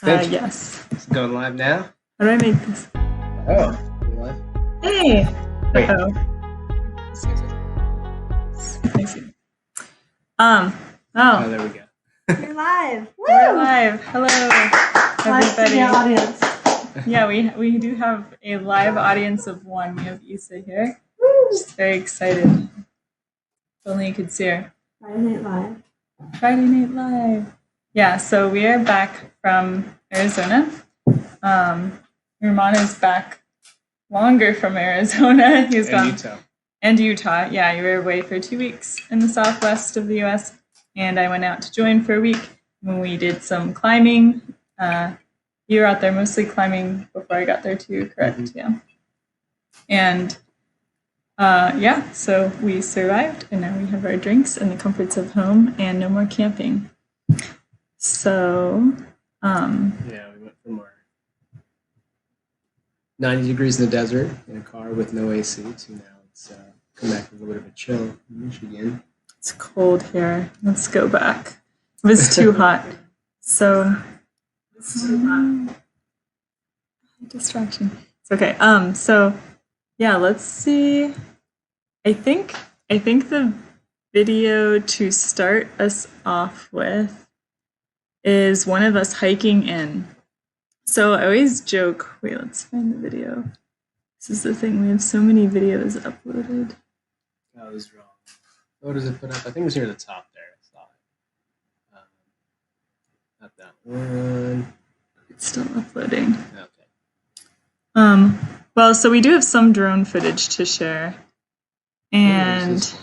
Yes. It's going live now. How do I make this? Oh, you live? Hey! Wait. Uh-oh. Oh, Oh, there we go. You're live. Woo! we're live. Hello, Live to the everybody. audience. Yeah, we do have a live audience of one. We have Issa here. Woo! She's very excited. If only you could see her. Friday Night Live. Friday Night Live. Yeah, so we are back from Arizona. Ramon is back longer from Arizona. He's And gone. Utah. And Utah. Yeah, you were away for 2 weeks in the southwest of the U.S. And I went out to join for a week when we did some climbing. You were out there mostly climbing before I got there too, correct? Mhm. Yeah. And yeah, so we survived, and now we have our drinks and the comforts of home and no more camping. So, Yeah, we went from our 90 degrees in the desert in a car with no AC to now it's come back with a little bit of a chill in Michigan. it's cold here. Let's go back. It was too hot. So, distraction. It's okay. So yeah, let's see. I think the video to start us off with is one of us hiking in. So I always joke, wait, let's find the video. This is the thing, we have so many videos uploaded. I was wrong. What does it put up? I think it was near the top there. I saw it. Not that one. It's still uploading. Okay. Well, so we do have some drone footage to share. Where's And this one?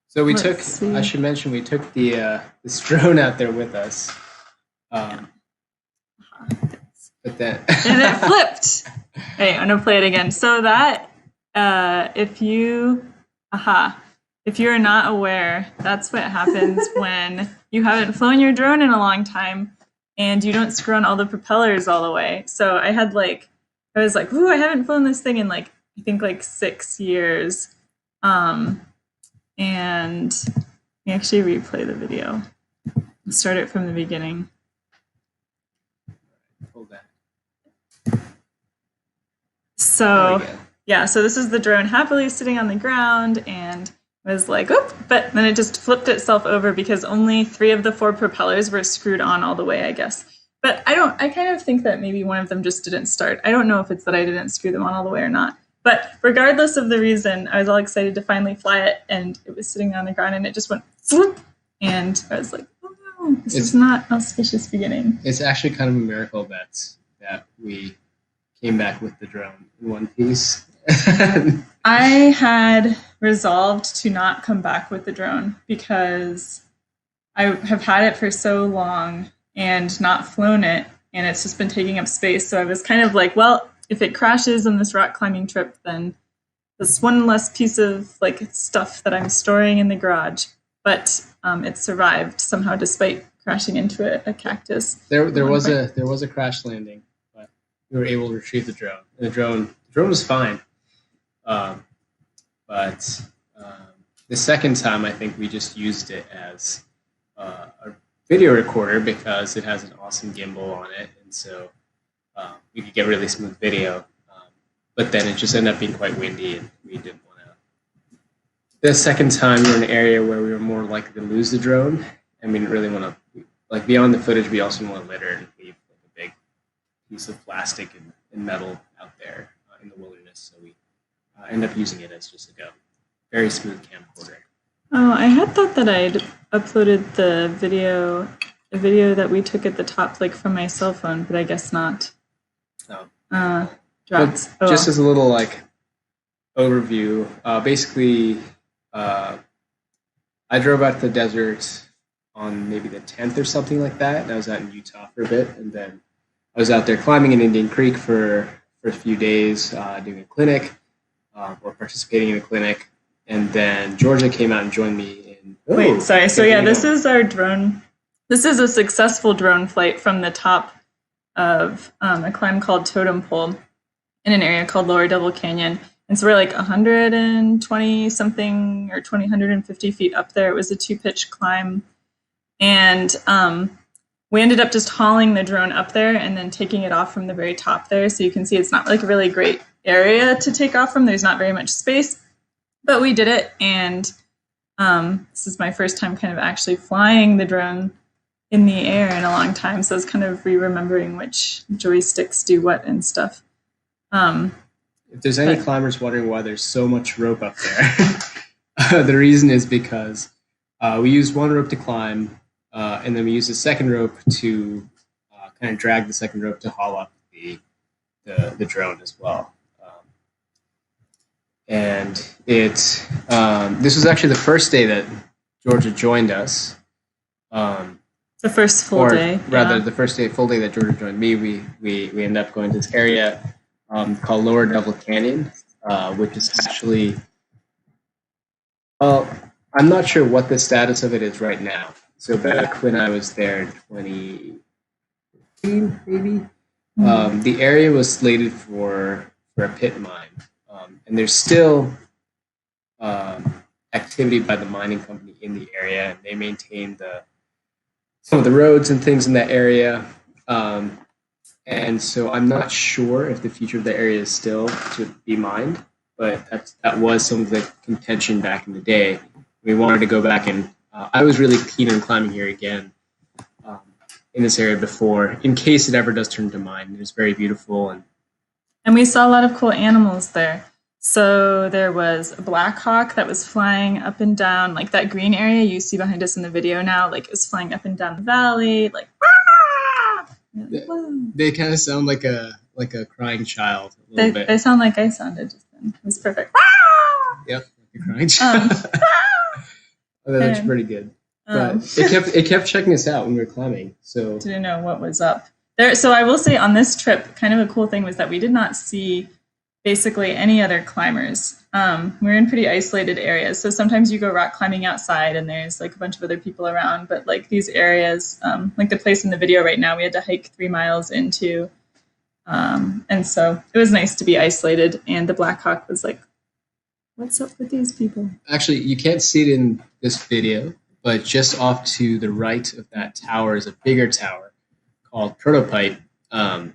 So we Let's took. see. I should mention we took the this drone out there with us. But then. and it flipped. Hey, I'm gonna play it again. So that if you're not aware, that's what happens when you haven't flown your drone in a long time and you don't screw on all the propellers all the way. So I was like, ooh, I haven't flown this thing in I think 6 years. And we actually replay the video. Start it from the beginning. Hold that. So There we go. yeah, so this is the drone happily sitting on the ground and was like, oop, but then it just flipped itself over because only 3 of the 4 propellers were screwed on all the way, I guess. But I kind of think that maybe one of them just didn't start. I don't know if it's that I didn't screw them on all the way or not. But regardless of the reason, I was all excited to finally fly it, and it was sitting on the ground and it just went flip. And I was like, oh no, this is not an auspicious beginning. It's actually kind of a miracle that we came back with the drone in one piece. I had resolved to not come back with the drone because I have had it for so long and not flown it, and it's just been taking up space. So I was kind of like, well, if it crashes on this rock climbing trip, then that's one less piece of stuff that I'm storing in the garage. But it survived somehow despite crashing into a cactus. There was a crash landing, but we were able to retrieve the drone. And the drone was fine. But the second time, I think we just used it as a video recorder because it has an awesome gimbal on it, and so we could get really smooth video. But then it just ended up being quite windy, and we didn't want to. The second time, we were in an area where we were more likely to lose the drone, and we didn't really want to. Beyond the footage, we also didn't want to litter and leave a big piece of plastic and metal out there in the wilderness. So we end up using it as just a very smooth camcorder. Oh, I had thought that I'd uploaded the video that we took at the top, from my cell phone, but I guess not. No. Dropped. But just as a little overview, basically, I drove out to the desert on maybe the 10th or something like that, and I was out in Utah for a bit, and then I was out there climbing in Indian Creek for a few days, doing a clinic or participating in a clinic, and then Georgia came out and joined me in. Wait, sorry. So yeah, this is our drone. This is a successful drone flight from the top of a climb called Totem Pole in an area called Lower Devil Canyon. And so we're 120 something or 150 feet up there. It was a 2-pitch climb. And we ended up just hauling the drone up there and then taking it off from the very top there. So you can see it's not like a really great area to take off from. There's not very much space, but we did it. And this is my first time kind of actually flying the drone in the air in a long time. So it's kind of remembering which joysticks do what and stuff. If there's any climbers wondering why there's so much rope up there, the reason is because we used one rope to climb, and then we used a second rope to kind of drag the second rope to haul up the drone as well. And this was actually the first day that Georgia joined us. The first full day. Rather, the first full day that Georgia joined me, we ended up going to this area called Lower Devil Canyon, which is actually, well, I'm not sure what the status of it is right now. So back when I was there in 2015, maybe, the area was slated for a pit mine. And there's still activity by the mining company in the area, and they maintain some of the roads and things in that area. And so I'm not sure if the future of the area is still to be mined, but that was some of the contention back in the day. We wanted to go back, and I was really keen on climbing here again in this area before, in case it ever does turn to mine. It was very beautiful. And we saw a lot of cool animals there. So there was a black hawk that was flying up and down, like that green area you see behind us in the video now, like it was flying up and down the valley, like, they kind of sound like a crying child a little bit. They sound like I sounded just then. It was perfect. Yep, like a crying child. Oh, that looks pretty good. But it kept checking us out when we were climbing. So didn't know what was up there. So I will say on this trip, kind of a cool thing was that we did not see basically any other climbers. We're in pretty isolated areas. So sometimes you go rock climbing outside and there's like a bunch of other people around, but like these areas, like the place in the video right now, we had to hike 3 miles into. And so it was nice to be isolated. And the Black Hawk was like, what's up with these people? Actually, you can't see it in this video, but just off to the right of that tower is a bigger tower called Prototype. And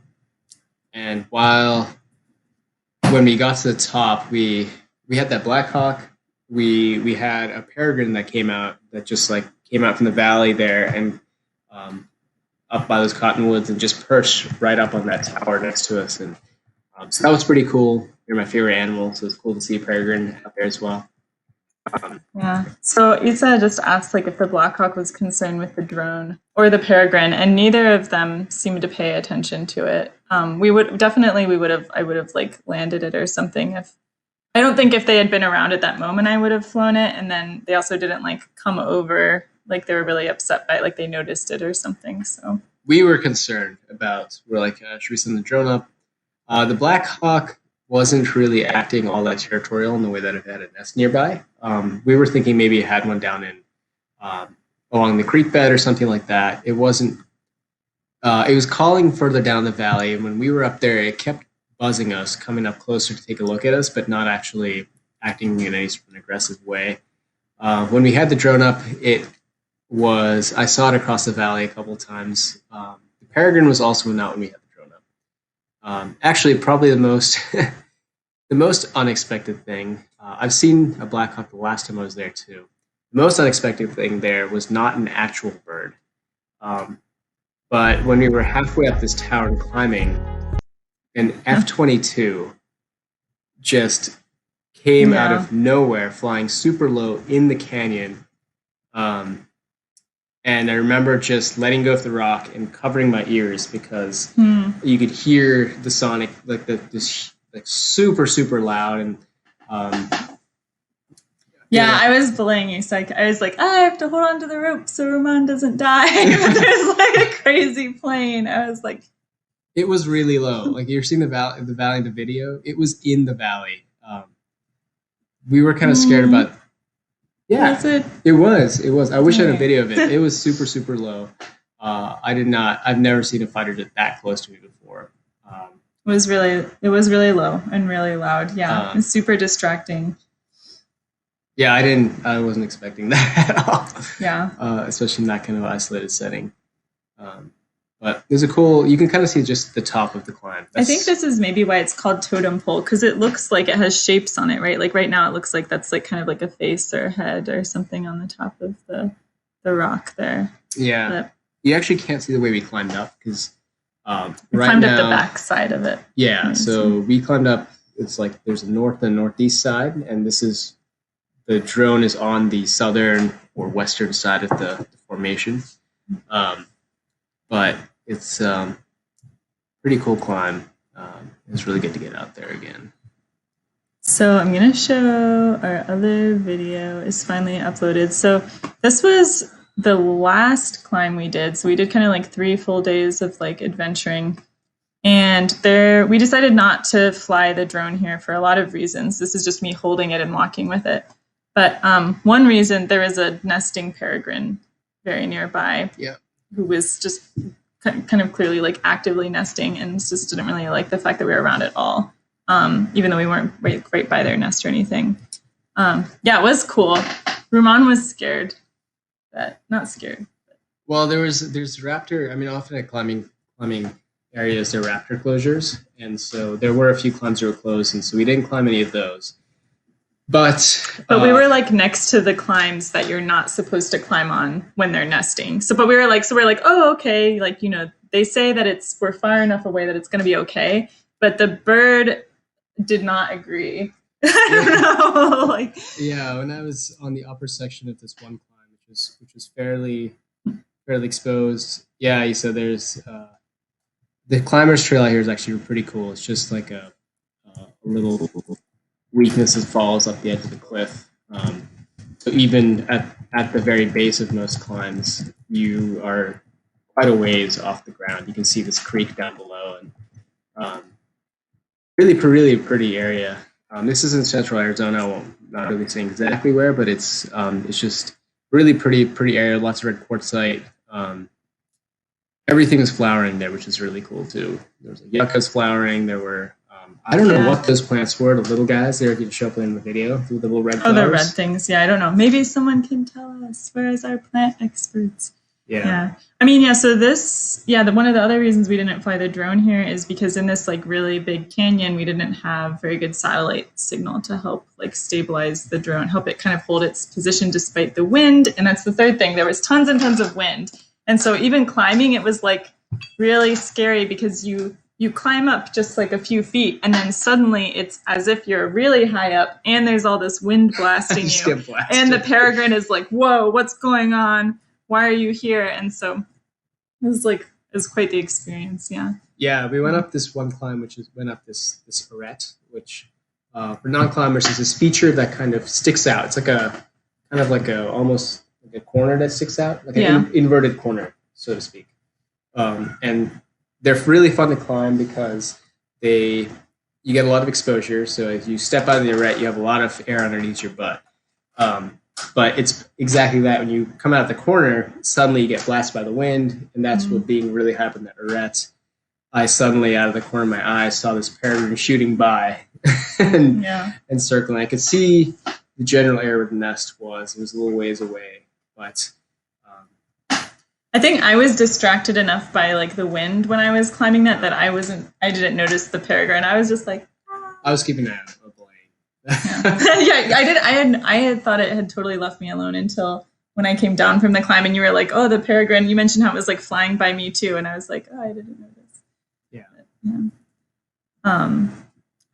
when we got to the top, we had that Black Hawk. We had a peregrine that came out from the valley there and up by those cottonwoods and just perched right up on that tower next to us. And so that was pretty cool. They're my favorite animal, so it's cool to see a peregrine out there as well. Yeah. So Isa just asked like if the Black Hawk was concerned with the drone or the peregrine, and neither of them seemed to pay attention to it. I would have like landed it or something. I don't think if they had been around at that moment, I would have flown it. And then they also didn't like come over, like they were really upset by it, like they noticed it or something. So we were concerned we're like, should we send the drone up? The Black Hawk wasn't really acting all that territorial in the way that it had a nest nearby. We were thinking maybe it had one down in along the creek bed or something like that. It wasn't. It was calling further down the valley, and when we were up there, it kept buzzing us, coming up closer to take a look at us, but not actually acting in any sort of an aggressive way. When we had the drone up, I saw it across the valley a couple times. The peregrine was also out when we had the drone up. Actually, probably the most the most unexpected thing. I've seen a Black Hawk the last time I was there too. The most unexpected thing there was not an actual bird. But when we were halfway up this tower and climbing, an F-22 just came out of nowhere, flying super low in the canyon. And I remember just letting go of the rock and covering my ears because you could hear the sonic, like this super, super loud. And I was belaying you. So I was like, I have to hold on to the rope so Roman doesn't die. There's like a crazy plane. I was like, it was really low. Like you're seeing the valley in the video. It was in the valley. We were kind of scared about. Yeah, it was. I wish I had a video of it. It was super, super low. I've never seen a fighter get that close to me before. It was really low and really loud. Yeah, it was super distracting. Yeah, I wasn't expecting that at all. Yeah. Especially in that kind of isolated setting. But there's a cool, you can kind of see just the top of the climb. I think this is maybe why it's called totem pole, because it looks like it has shapes on it, right? Like right now it looks like that's like kind of like a face or a head or something on the top of the rock there. Yeah. But you actually can't see the way we climbed up because we right climbed now, up the back side of it. Yeah, so we climbed up, it's like there's a north and northeast side, and this is, the drone is on the southern or western side of the formation. But it's pretty cool climb. It's really good to get out there again. So I'm going to show our other video is finally uploaded. So this was the last climb we did. So we did kind of like 3 full days of like adventuring. And there, we decided not to fly the drone here for a lot of reasons. This is just me holding it and walking with it. But one reason, there is a nesting peregrine very nearby. Yeah. Who was just kind of clearly like actively nesting, and just didn't really like the fact that we were around at all, even though we weren't right by their nest or anything. Yeah, it was cool. Ruman was scared, but not scared. Well, there's raptor. I mean, often at climbing areas, there are raptor closures, and so there were a few climbs that were closed, and so we didn't climb any of those. But we were like next to the climbs that you're not supposed to climb on when they're nesting. So we're like, oh, okay. Like, you know, they say that we're far enough away that it's going to be okay. But the bird did not agree. I don't know. Like, yeah, when I was on the upper section of this one climb, which was fairly exposed. Yeah, so there's the climbers trail here is actually pretty cool. It's just like a little weakness that falls up the edge of the cliff. So even at the very base of most climbs, you are quite a ways off the ground. You can see this creek down below, and really pretty area. This is in central Arizona. I'm not really saying exactly where, but it's just really pretty area. Lots of red quartzite. Everything is flowering there, which is really cool too. There was yuccas flowering. There were I don't know what those plants were. The little guys there could show up in the video. The little red flowers. Oh, the red things. Yeah, I don't know. Maybe someone can tell us. Where is our plant experts? Yeah. I mean, yeah. So one of the other reasons we didn't fly the drone here is because in this like really big canyon, we didn't have very good satellite signal to help like stabilize the drone, help it kind of hold its position despite the wind. And that's the third thing. There was tons and tons of wind, and so even climbing, it was like really scary because you climb up just like a few feet, and then suddenly it's as if you're really high up, and there's all this wind blasting you, and the peregrine is like, "Whoa, what's going on? Why are you here?" And so it was quite the experience. Yeah. Yeah, we went up this one climb, went up this arête, which for non-climbers is this feature that kind of sticks out. It's like almost like a corner that sticks out, like an inverted corner, so to speak. And they're really fun to climb because you get a lot of exposure. So if you step out of the arête, you have a lot of air underneath your butt. But it's exactly that. When you come out of the corner, suddenly you get blasted by the wind, and that's what being really high up in the arête. I suddenly, out of the corner of my eye, saw this peregrine shooting by and circling. I could see the general area where the nest was. It was a little ways away, but I think I was distracted enough by like the wind when I was climbing that I didn't notice the peregrine. I was just like, I was keeping an eye on the blade. Yeah, I did. I had thought it had totally left me alone until when I came down from the climb, and you were like, "Oh, the peregrine." You mentioned how it was like flying by me too, and I was like, "Oh, I didn't notice." Yeah.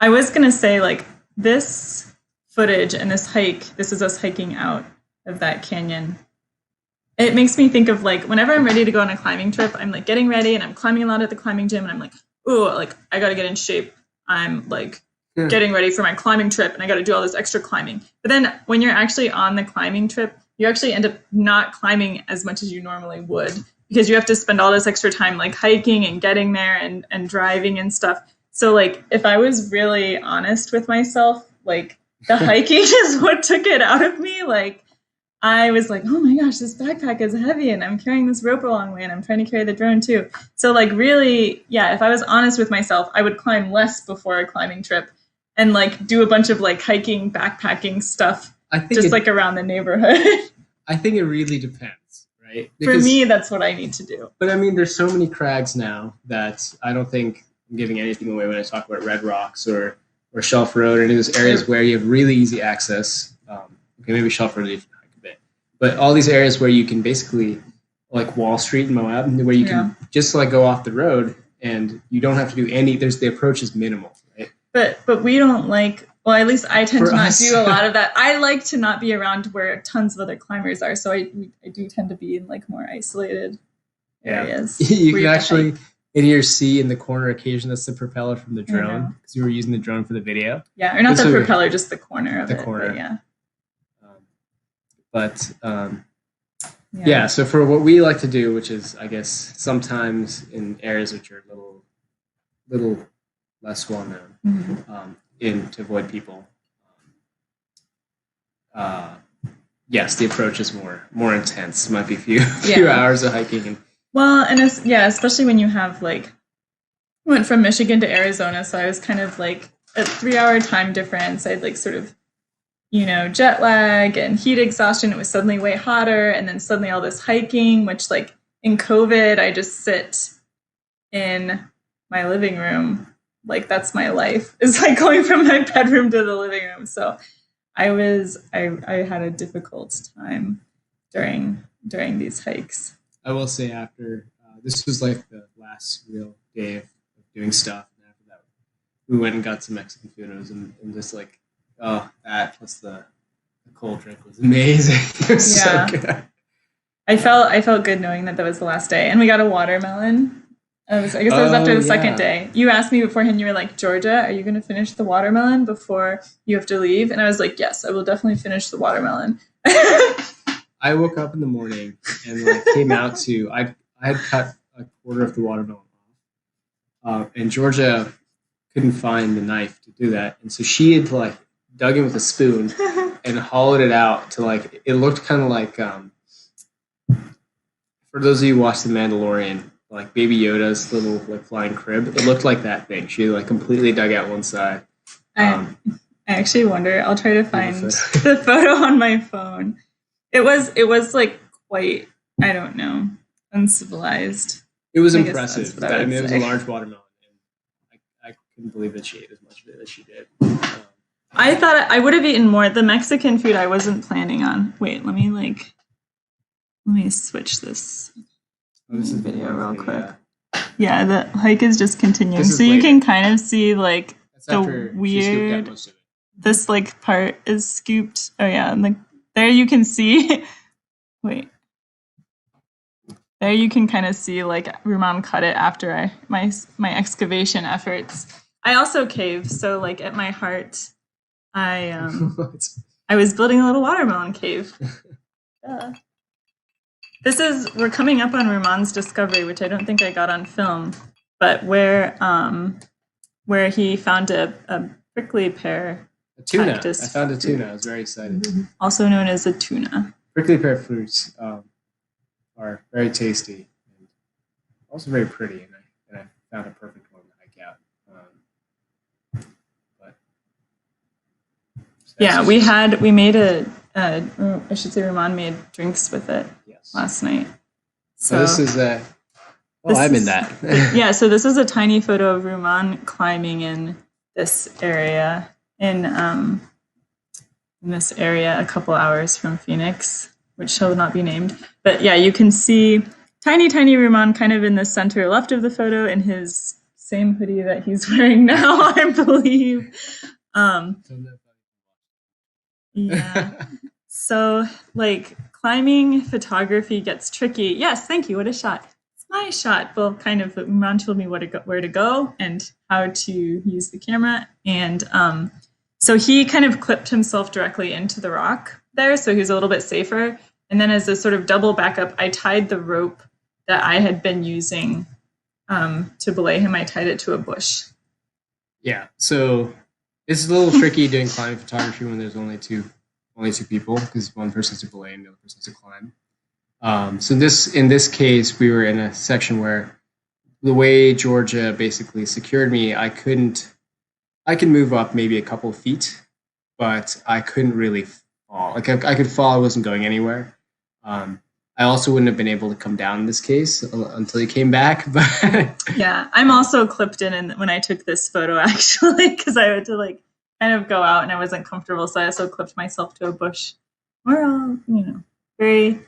I was gonna say like this footage and this hike. This is us hiking out of that canyon. It makes me think of like whenever I'm ready to go on a climbing trip, I'm like getting ready and I'm climbing a lot at the climbing gym, and I'm like, "Ooh, like I gotta get in shape." I'm like getting ready for my climbing trip, and I got to do all this extra climbing. But then when you're actually on the climbing trip, you actually end up not climbing as much as you normally would, because you have to spend all this extra time like hiking and getting there and driving and stuff. So like if I was really honest with myself, like the hiking is what took it out of me. Like I was like, oh my gosh, this backpack is heavy, and I'm carrying this rope a long way, and I'm trying to carry the drone too. So like really, yeah, if I was honest with myself, I would climb less before a climbing trip and like do a bunch of like hiking, backpacking stuff, like around the neighborhood. I think it really depends, right? For me, that's what I need to do. But I mean, there's so many crags now that I don't think I'm giving anything away when I talk about Red Rocks or Shelf Road, or any of those areas where you have really easy access. Okay, maybe Shelf Road you can hike a bit, but all these areas where you can basically, like Wall Street in Moab, where you can just like go off the road and you don't have to do any. The approach is minimal, right? But we don't like. Well, at least I tend For to not us. do a lot of that. I like to not be around where tons of other climbers are, so I do tend to be in like more isolated areas. You where can have to actually hike. in your see in the corner occasion that's the propeller from the I know. drone, because you were using the drone for the video. Yeah, or not So the propeller, just the corner of the it. corner. But yeah. Yeah, so for what we like to do, which is, I guess, sometimes in areas which are a little less well known, to avoid people. Yes, the approach is more intense. Might be a few hours of hiking. Well, and especially when you have like, I went from Michigan to Arizona, so I was kind of like a 3-hour time difference. I had like sort of, jet lag and heat exhaustion. It was suddenly way hotter, and then suddenly all this hiking, which like in COVID, I just sit in my living room. Like that's my life. It's like going from my bedroom to the living room. So I had a difficult time during these hikes. I will say after this was like the last real day of doing stuff, and after that we went and got some Mexican food, and just like, that plus the cold drink was amazing. It was so good. I felt good knowing that was the last day, and we got a watermelon. I guess that was after the second day. You asked me beforehand, you were like, Georgia, are you going to finish the watermelon before you have to leave? And I was like, yes, I will definitely finish the watermelon. I woke up in the morning and like came out to, I had cut a quarter of the watermelon off. And Georgia couldn't find the knife to do that. And so she had like dug in with a spoon and hollowed it out to like, it looked kind of like, for those of you who watch The Mandalorian, like Baby Yoda's little like flying crib, it looked like that thing. She like completely dug out one side. I actually wonder. I'll try to find the photo on my phone. It was like quite, I don't know, uncivilized. It was impressive. I mean, it was a large watermelon, and I couldn't believe that she ate as much of it as she did. I thought I would have eaten more. The Mexican food I wasn't planning on. Wait, let me switch this. This is video real quick. Yeah, the hike is just continuing, so later. You can kind of see like the weird. This like part is scooped. Oh yeah, and like there you can see. Wait, there you can kind of see like Ruman cut it after my excavation efforts. I also cave, so like at my heart, I was building a little watermelon cave. We're coming up on Ruman's discovery, which I don't think I got on film, but where he found a prickly pear tuna. cactus. I found a tuna. I was very excited. Also known as a tuna. Prickly pear fruits are very tasty and also very pretty, and I found a perfect one to hike out. We made I should say Ruman made drinks with it last night. So this is I'm in that. Yeah, so this is a tiny photo of Ruman climbing in this area a couple hours from Phoenix, which shall not be named. But yeah, you can see tiny Ruman kind of in the center left of the photo in his same hoodie that he's wearing now, I believe. Yeah. So like climbing photography gets tricky. Yes, thank you. What a shot. It's my shot. Well, kind of, Ruman told me where to go and how to use the camera. And so he kind of clipped himself directly into the rock there, so he's a little bit safer. And then as a sort of double backup, I tied the rope that I had been using to belay him. I tied it to a bush. Yeah. So it's a little tricky doing climbing photography when there's only two people, because one person's to belay and the other person's to climb. So in this case, we were in a section where the way Georgia basically secured me, I could move up maybe a couple of feet, but I couldn't really fall. Like I could fall, I wasn't going anywhere. I I also wouldn't have been able to come down in this case until he came back. But Yeah, I'm also clipped in when I took this photo actually, because I had to like kind of go out and I wasn't comfortable, so I also clipped myself to a bush. We're all, very,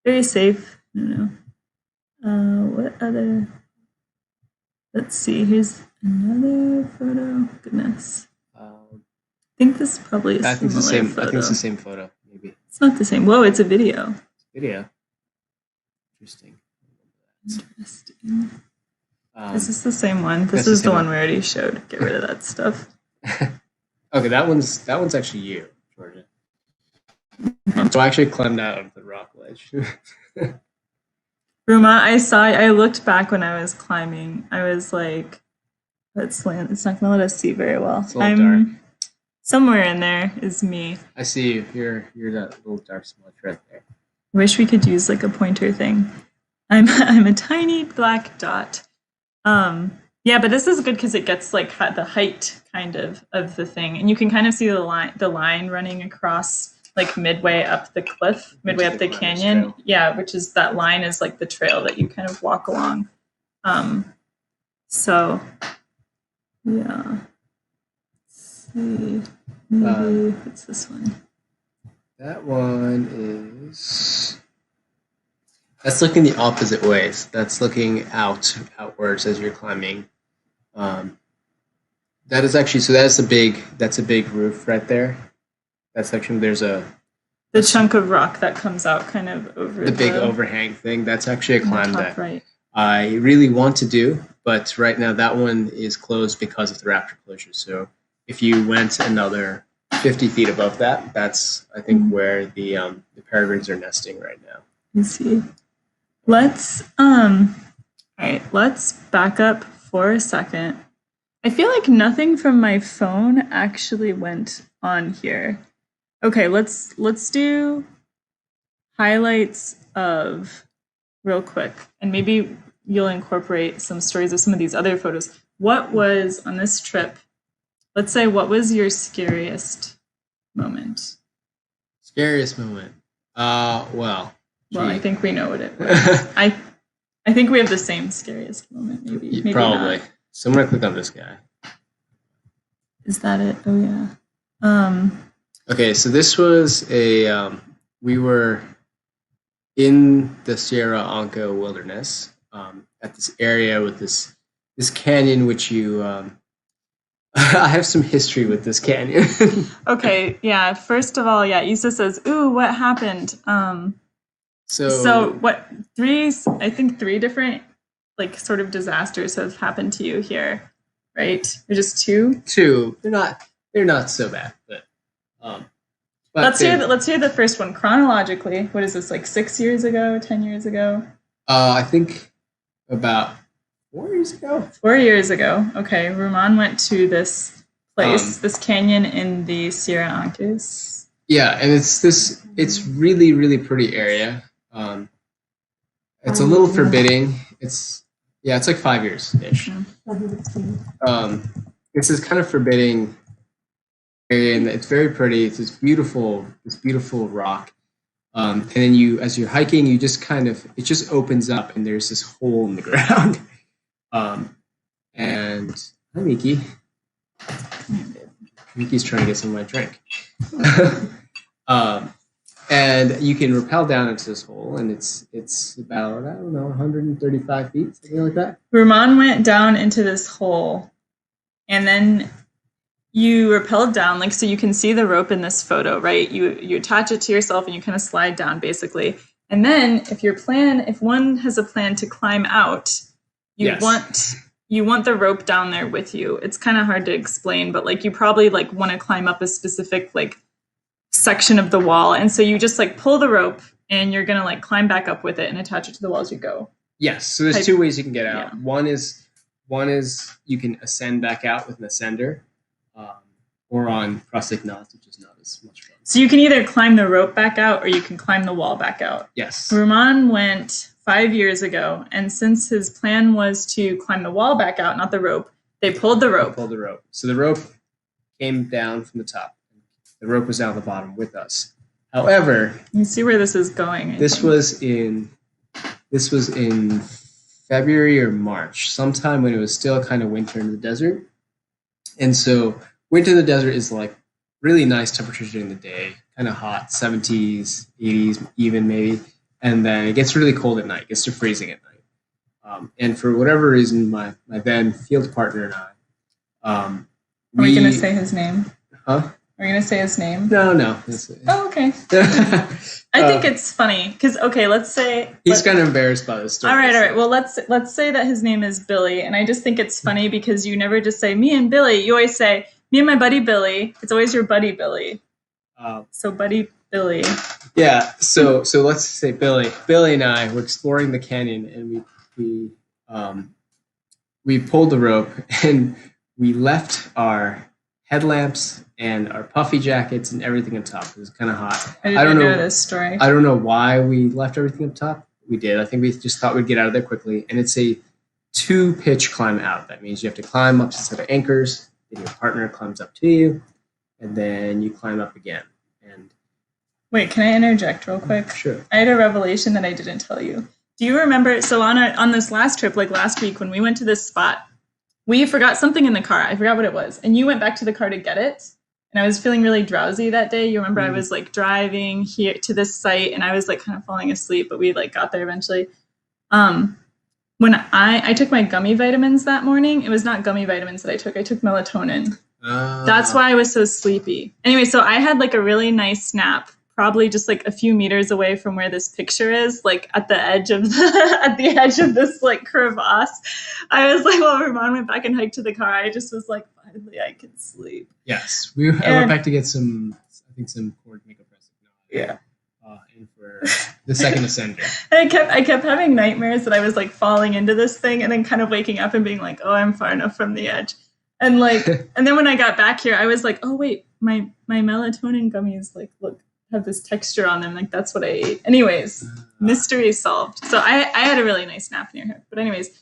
very safe. What other? Let's see. Here's another photo. Goodness, I think this probably is I think it's the same. photo. I think it's the same photo. Maybe it's not the same. Whoa, it's a video. Video. Interesting. Interesting. Is this the same one? This is the one we already showed. Get rid of that stuff. Okay, that one's actually you, Georgia. So I actually climbed out of the rock ledge. Ruma, I looked back when I was climbing. I was like, it's not gonna let us see very well. It's a little dark. Somewhere in there is me. I see you. You're that little dark smudge right there. I wish we could use like a pointer thing. I'm a tiny black dot. Yeah, but this is good because it gets like the height kind of the thing, and you can kind of see the line running across like midway up the cliff, midway up the canyon. Trail. Yeah, which is that line is like the trail that you kind of walk along. So yeah. Let's see. Maybe it's this one. That one is. That's looking the opposite ways. That's looking outwards as you're climbing. That is actually that's a big roof right there. That section the chunk of rock that comes out kind of over the big overhang thing. That's actually a climb that I really want to do, but right now that one is closed because of the raptor closure. So if you went another 50 feet above that, that's I think where the peregrines are nesting right now. Let's see. Let's let's back up for a second. I feel like nothing from my phone actually went on here. Okay, let's do highlights of real quick, and maybe you'll incorporate some stories of some of these other photos. What was on this trip? Let's say, what was your scariest moment? Scariest moment? Well, I think we know what it was. I think we have the same scariest moment, maybe probably. Not. So I'm gonna click on this guy. Is that it? Oh yeah. Okay, so this was we were in the Sierra Anca wilderness at this area with this canyon, which you. I have some history with this canyon. Okay, yeah. First of all, yeah, Issa says, "Ooh, what happened?" So what? I think three different like sort of disasters have happened to you here, right? Or just two? Two. They're not so bad, but let's hear the first one chronologically. What is this, like 6 years ago, 10 years ago? I think about 4 years ago. 4 years ago. Okay, Ruman went to this place, this canyon in the Sierra Ancas. Yeah, and it's really, really pretty area. It's a little forbidding. It's like 5 years ish. This is kind of forbidding area, and it's very pretty. It's this beautiful rock. And then as you're hiking, it just opens up, and there's this hole in the ground. And hi, Miki. Miki's trying to get some of my drink. And you can rappel down into this hole, and it's about, I don't know, 135 feet, something like that. Ruman went down into this hole, and then you rappelled down, like, so you can see the rope in this photo, right? You attach it to yourself, and you kind of slide down, basically. And then if one has a plan to climb out, you want the rope down there with you. It's kind of hard to explain, but like you probably like want to climb up a specific like section of the wall, and so you just like pull the rope, and you're gonna like climb back up with it and attach it to the wall as you go. Yes. So there's two ways you can get out. Yeah. One is you can ascend back out with an ascender, or on prosthetic knots, which is not as much fun. So you can either climb the rope back out, or you can climb the wall back out. Yes. Ruman went 5 years ago, and since his plan was to climb the wall back out, not the rope, they pulled the rope. So the rope came down from the top. The rope was down at the bottom with us. However, You see where this is going. this was in February or March, sometime when it was still kind of winter in the desert. And so winter in the desert is like really nice temperatures during the day, kind of hot, 70s, 80s even maybe. And then it gets really cold at night, it gets to freezing at night. And for whatever reason, my then field partner and I, Are we going to say his name? Huh? Are we going to say his name? No. Oh, okay. I think it's funny because, okay, let's say... He's kind of embarrassed by this story. All right. Well, let's say that his name is Billy, and I just think it's funny because you never just say, me and Billy. You always say, me and my buddy Billy. It's always your buddy Billy. So buddy Billy. Yeah, so let's say Billy. Billy and I were exploring the canyon, and we pulled the rope, and we left our headlamps and our puffy jackets and everything up top. It was kind of hot. I don't know this story. I don't know why we left everything up top. We did. I think we just thought we'd get out of there quickly. And it's a 2-pitch climb out. That means you have to climb up to a set of anchors, then your partner climbs up to you, and then you climb up again. And wait, can I interject real quick? Sure. I had a revelation that I didn't tell you. Do you remember? So on this last trip, like last week, when we went to this spot, we forgot something in the car. I forgot what it was. And you went back to the car to get it. And I was feeling really drowsy that day. You remember I was like driving here to this site and I was like kind of falling asleep, but we like got there eventually. When I took my gummy vitamins that morning, it was not gummy vitamins that I took melatonin. That's why I was so sleepy. Anyway, so I had like a really nice nap, probably just like a few meters away from where this picture is, like at the edge of this like crevasse. I was like, while Ramon went back and hiked to the car, I just was like, finally I can sleep. Yes, I went back to get some cord makeup recipe. Yeah. And for the second ascender. And I kept having nightmares that I was like falling into this thing and then kind of waking up and being like, oh, I'm far enough from the edge. And like, and then when I got back here, I was like, oh wait, my melatonin gummies like have this texture on them, like that's what I ate. Anyways, mystery solved. So I had a really nice nap near here. But anyways,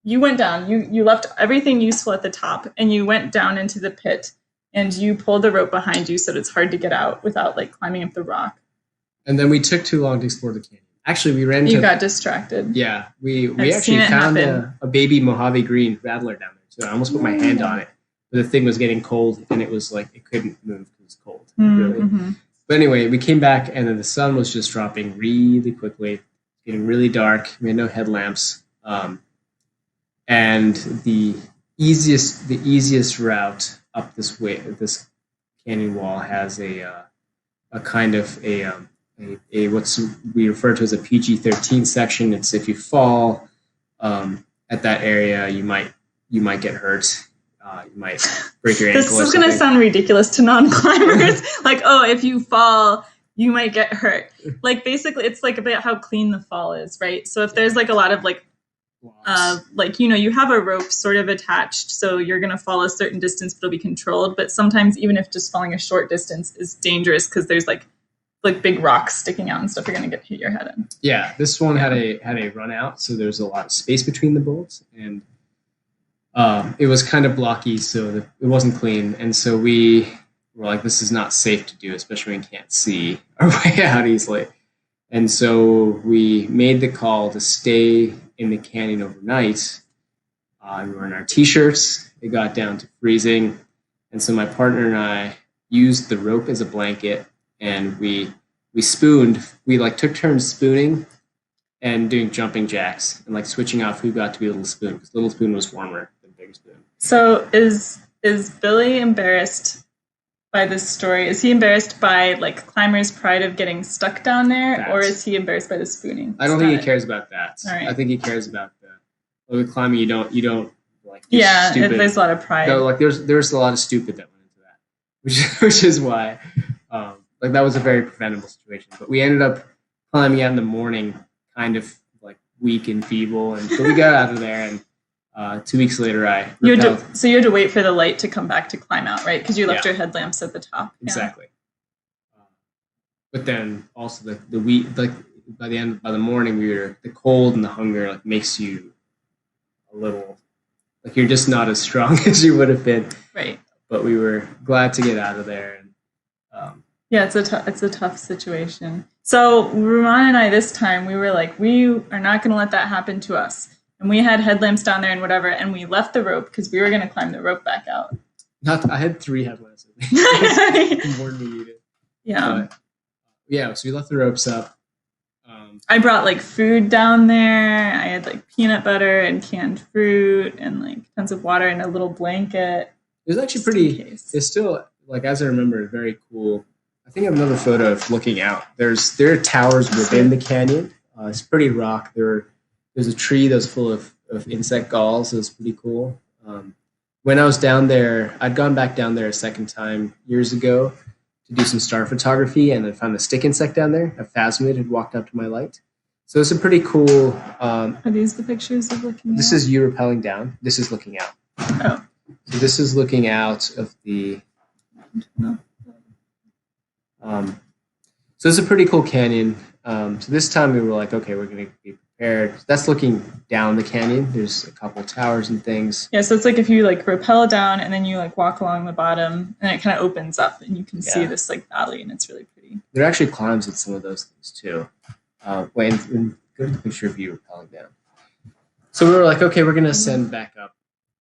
you went down, you left everything useful at the top and you went down into the pit and you pulled the rope behind you so that it's hard to get out without like climbing up the rock. And then we took too long to explore the canyon. Actually, we ran into... You got distracted. Yeah, we actually found a baby Mojave Green rattler down there. So I almost put my hand on it. But the thing was getting cold and it was like, it couldn't move because it was cold. Really. Mm-hmm. But anyway, we came back and then the sun was just dropping really quickly, getting really dark. We had no headlamps. And the easiest route up this way, this canyon wall has a kind of a what's we refer to as a PG-13 section. It's if you fall at that area, you might get hurt. You might break your ankle. This is going to sound ridiculous to non-climbers. Like, oh, if you fall, you might get hurt. Like, basically, it's like about how clean the fall is, right? So if there's like a lot of like you have a rope sort of attached, so you're going to fall a certain distance, but it'll be controlled. But sometimes even if just falling a short distance is dangerous because there's like big rocks sticking out and stuff, you're going to hit your head in. Yeah, this one had a run out, so there's a lot of space between the bolts, and it was kind of blocky, so it wasn't clean. And so we were like, this is not safe to do, especially when we can't see our way out easily. And so we made the call to stay in the canyon overnight. We were in our t-shirts. It got down to freezing. And so my partner and I used the rope as a blanket, and we spooned. We like took turns spooning and doing jumping jacks and like switching off who got to be Little Spoon, because Little Spoon was warmer than Big Spoon. So is Billy embarrassed by this story? Is he embarrassed by like climbers' pride of getting stuck down there, or is he embarrassed by the spooning? I don't think he cares about that. All right. I think he cares about the climbing. You don't like. Yeah, stupid. There's a lot of pride. No, like there's a lot of stupid that went into that, which is why like that was a very preventable situation. But we ended up climbing out in the morning, kind of like weak and feeble, and so we got out of there. And 2 weeks later, you had to wait for the light to come back to climb out, right? Because you left your headlamps at the top. Exactly. Yeah. But then also the week, like by the morning, the cold and the hunger like makes you a little like you're just not as strong as you would have been. Right. But we were glad to get out of there, and Yeah, it's a tough situation. So Ruman and I this time we were like, we are not going to let that happen to us. And we had headlamps down there and whatever, and we left the rope because we were going to climb the rope back out. I had 3 headlamps with me. More than we needed. Yeah. But, yeah, so we left the ropes up. I brought like food down there. I had like peanut butter and canned fruit and like tons of water and a little blanket. It was actually pretty. It's still, like, as I remember, very cool. I think I have another photo of looking out. There are towers within the canyon. It's pretty rock. There's a tree that was full of insect galls. It was pretty cool. When I was down there, I'd gone back down there a second time years ago to do some star photography, and I found a stick insect down there. A phasmid had walked up to my light. So it's a pretty cool. Are these the pictures of looking out? This is you rappelling down. This is looking out. Oh. So this is looking out of the. So it's a pretty cool canyon. So this time we were like, okay, we're going to be prepared. That's looking down the canyon. There's a couple towers and things. Yeah, so it's like if you like rappel down and then you like walk along the bottom and it kind of opens up and you can see this like valley and it's really pretty. There are actually climbs with some of those things too. Wait, and go to the picture of you rappelling down. So we were like, okay, we're going to ascend back up.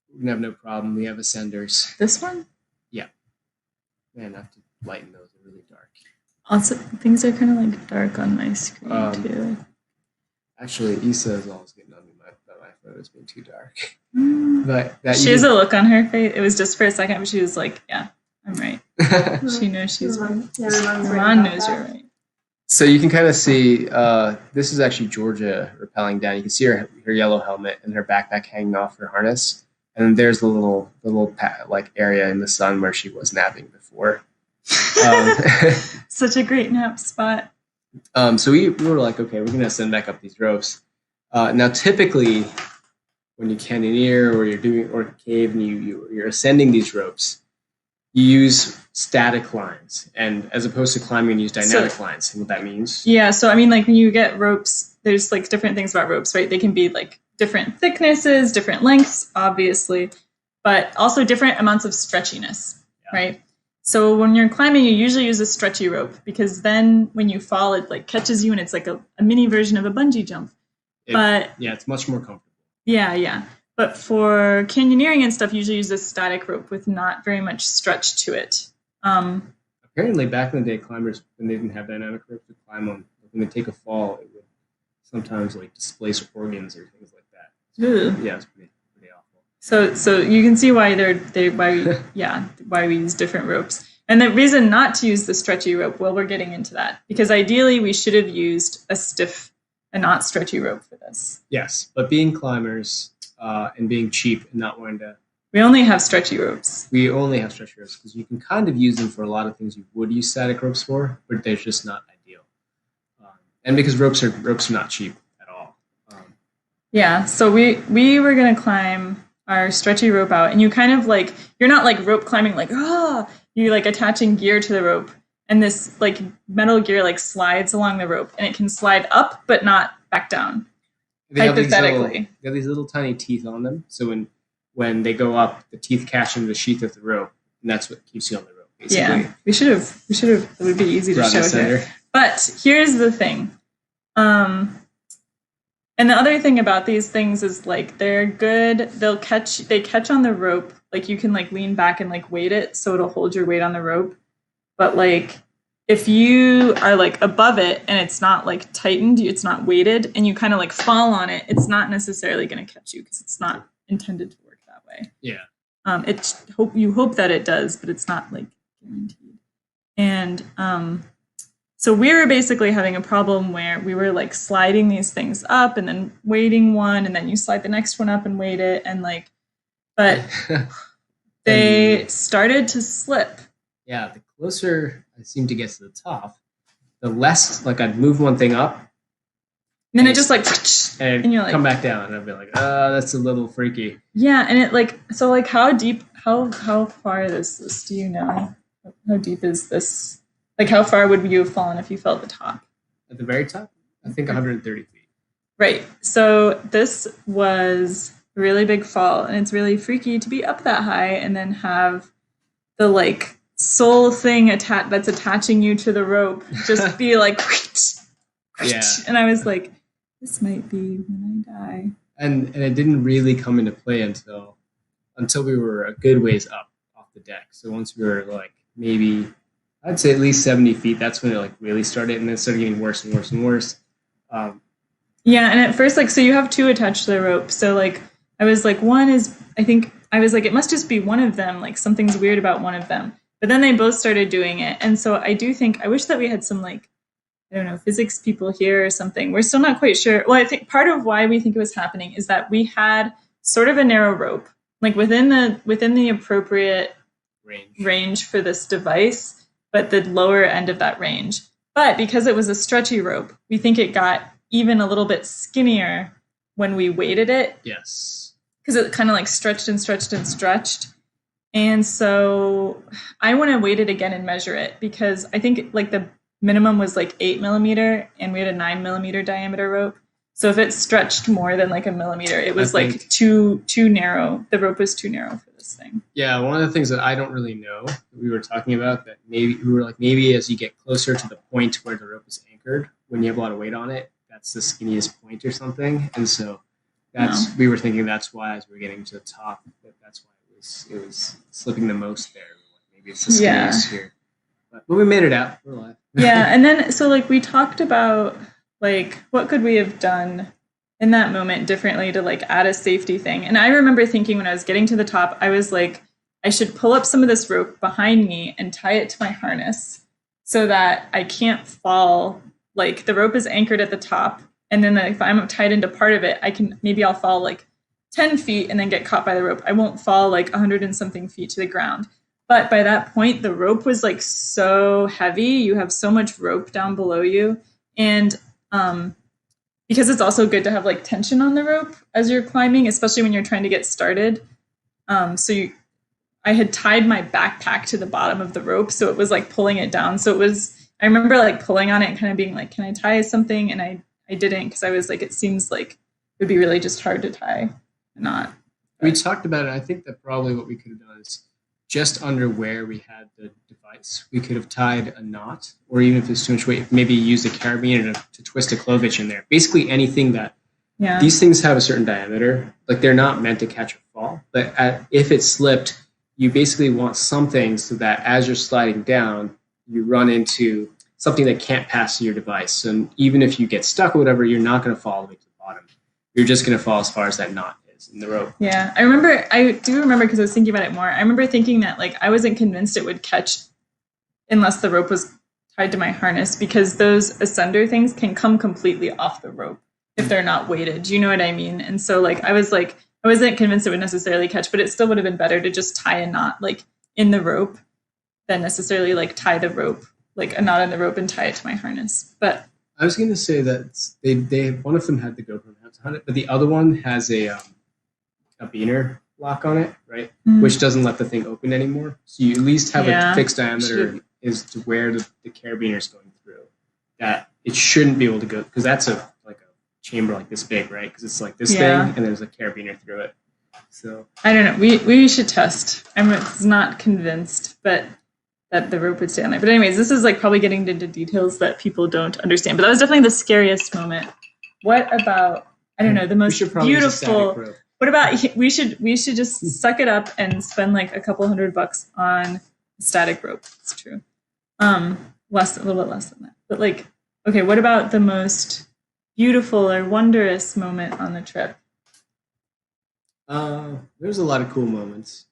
We're going to have no problem. We have ascenders. This one? Yeah. Man, I have to lighten those. They're really dark. Also, things are kind of like dark on my screen too. Actually, Issa is always getting on me that my photo's been too dark. But she has a look on her face. It was just for a second, but she was like, "Yeah, I'm right." She knows she's right. Ron knows you're right. So you can kind of see. This is actually Georgia rappelling down. You can see her yellow helmet and her backpack hanging off her harness, and then there's the little like area in the sun where she was napping before. Such a great nap spot. So we were like, okay, we're gonna send back up these ropes. Now, typically, when you canyoneer or you're doing or cave and you're ascending these ropes, you use static lines, and as opposed to climbing, you use dynamic lines. And what that means? Yeah. So I mean, like when you get ropes, there's like different things about ropes, right? They can be like different thicknesses, different lengths, obviously, but also different amounts of stretchiness, right? So when you're climbing, you usually use a stretchy rope because then when you fall, it like catches you and it's like a mini version of a bungee jump. It's much more comfortable. Yeah. But for canyoneering and stuff, you usually use a static rope with not very much stretch to it. Apparently, back in the day, climbers, when they didn't have dynamic ropes to climb on, when they take a fall, it would sometimes like displace organs or things like that. Ooh. Yeah, it's pretty awful. So you can see why why we use different ropes. And the reason not to use the stretchy rope, well, we're getting into that. Because ideally we should have used a stiff and not stretchy rope for this. Yes, but being climbers and being cheap and not wanting to... We only have stretchy ropes. We only have stretchy ropes because you can kind of use them for a lot of things you would use static ropes for, but they're just not ideal. And because ropes are not cheap at all. Yeah, so we were going to climb our stretchy rope out, and you kind of like, you're not like rope climbing like, you're like attaching gear to the rope, and this like metal gear like slides along the rope, and it can slide up but not back down. Hypothetically. They have these little tiny teeth on them, so when they go up, the teeth catch into the sheath of the rope, and that's what keeps you on the rope, basically. Yeah, we should have, it would be easy to show here. But here's the thing. And the other thing about these things is like they're good. They catch on the rope. Like you can like lean back and like weight it so it'll hold your weight on the rope. But like if you are like above it and it's not like tightened, it's not weighted, and you kind of like fall on it, it's not necessarily going to catch you because it's not intended to work that way. Yeah. You hope that it does, but it's not like guaranteed. And so we were basically having a problem where we were like sliding these things up and then weighting one, and then you slide the next one up and weight it, and like, but they started to slip. Yeah, the closer I seemed to get to the top, the less like I'd move one thing up, and then it just like, and you're like, come back down, and I'd be like, that's a little freaky. Yeah, and it like, so like how deep, how far is this? Do you know? How deep is this? Like, how far would you have fallen if you fell at the top? At the very top? I think 130 feet. Right. So this was a really big fall, and it's really freaky to be up that high and then have the, like, soul thing that's attaching you to the rope just be like, Yeah. and I was like, this might be when I die. And it didn't really come into play until we were a good ways up off the deck. So once we were like maybe, I'd say at least 70 feet, that's when it like really started, and then it started getting worse and worse and worse. Yeah, and at first, like, so you have two attached to the rope. So like, I was like, it must just be one of them. Like something's weird about one of them. But then they both started doing it, and so I wish that we had some like, I don't know, physics people here or something. We're still not quite sure. Well, I think part of why we think it was happening is that we had sort of a narrow rope, like within the appropriate range for this device, but the lower end of that range. But because it was a stretchy rope, we think it got even a little bit skinnier when we weighted it. Yes. Because it kind of like stretched and stretched and stretched. And so I want to weight it again and measure it, because I think like the minimum was like 8 millimeter and we had a 9 millimeter diameter rope. So if it stretched more than like a millimeter, it was like too narrow. The rope was too narrow for this thing. Yeah, one of the things that I don't really know that we were talking about, that maybe as you get closer to the point where the rope is anchored, when you have a lot of weight on it, that's the skinniest point or something. And so we were thinking that's why as we were getting to the top, that's why it was slipping the most there. Maybe it's the skinniest here. But we made it out. We're alive. Yeah, and then so like we talked about like what could we have done in that moment differently to like add a safety thing. And I remember thinking when I was getting to the top, I was like, I should pull up some of this rope behind me and tie it to my harness so that I can't fall. Like the rope is anchored at the top, and then if I'm tied into part of it, I'll fall like 10 feet and then get caught by the rope. I won't fall like 100 and something feet to the ground. But by that point, the rope was like so heavy. You have so much rope down below you. And because it's also good to have like tension on the rope as you're climbing, especially when you're trying to get started. I had tied my backpack to the bottom of the rope, so it was like pulling it down. So I remember like pulling on it and kind of being like, can I tie something? And I didn't, because I was like, it seems like it would be really just hard to tie a knot. We talked about it. I think that probably what we could have done is just under where we had the device, we could have tied a knot, or even if it's too much weight, maybe use a carabiner to twist a clovitch in there. Basically anything that, these things have a certain diameter. Like they're not meant to catch a fall, but if it slipped, you basically want something so that as you're sliding down, you run into something that can't pass through your device. So even if you get stuck or whatever, you're not going to fall all the way to the bottom. You're just going to fall as far as that knot is in the rope. Yeah, I do remember because I was thinking about it more. I remember thinking that like I wasn't convinced it would catch unless the rope was tied to my harness, because those ascender things can come completely off the rope if they're not weighted. Do you know what I mean? And so like I wasn't convinced it would necessarily catch, but it still would have been better to just tie a knot like in the rope than necessarily like tie the rope, like a knot in the rope and tie it to my harness. But I was going to say that they one of them had the GoPro mounts on it, but the other one has a beaner lock on it, right? Mm-hmm. Which doesn't let the thing open anymore. So you at least have a fixed diameter is to where the carabiner is going through. That it shouldn't be able to go, because that's a chamber like this big, right? Because it's like this thing, and there's a carabiner through it. So I don't know. We should test. I'm not convinced, but that the rope would stay on there. But anyways, this is like probably getting into details that people don't understand. But that was definitely the scariest moment. What about, I don't know, the most beautiful? What about we should just suck it up and spend like a couple $100 on static rope. It's true. A little bit less than that. But like, okay, what about the most beautiful or wondrous moment on the trip? There's a lot of cool moments.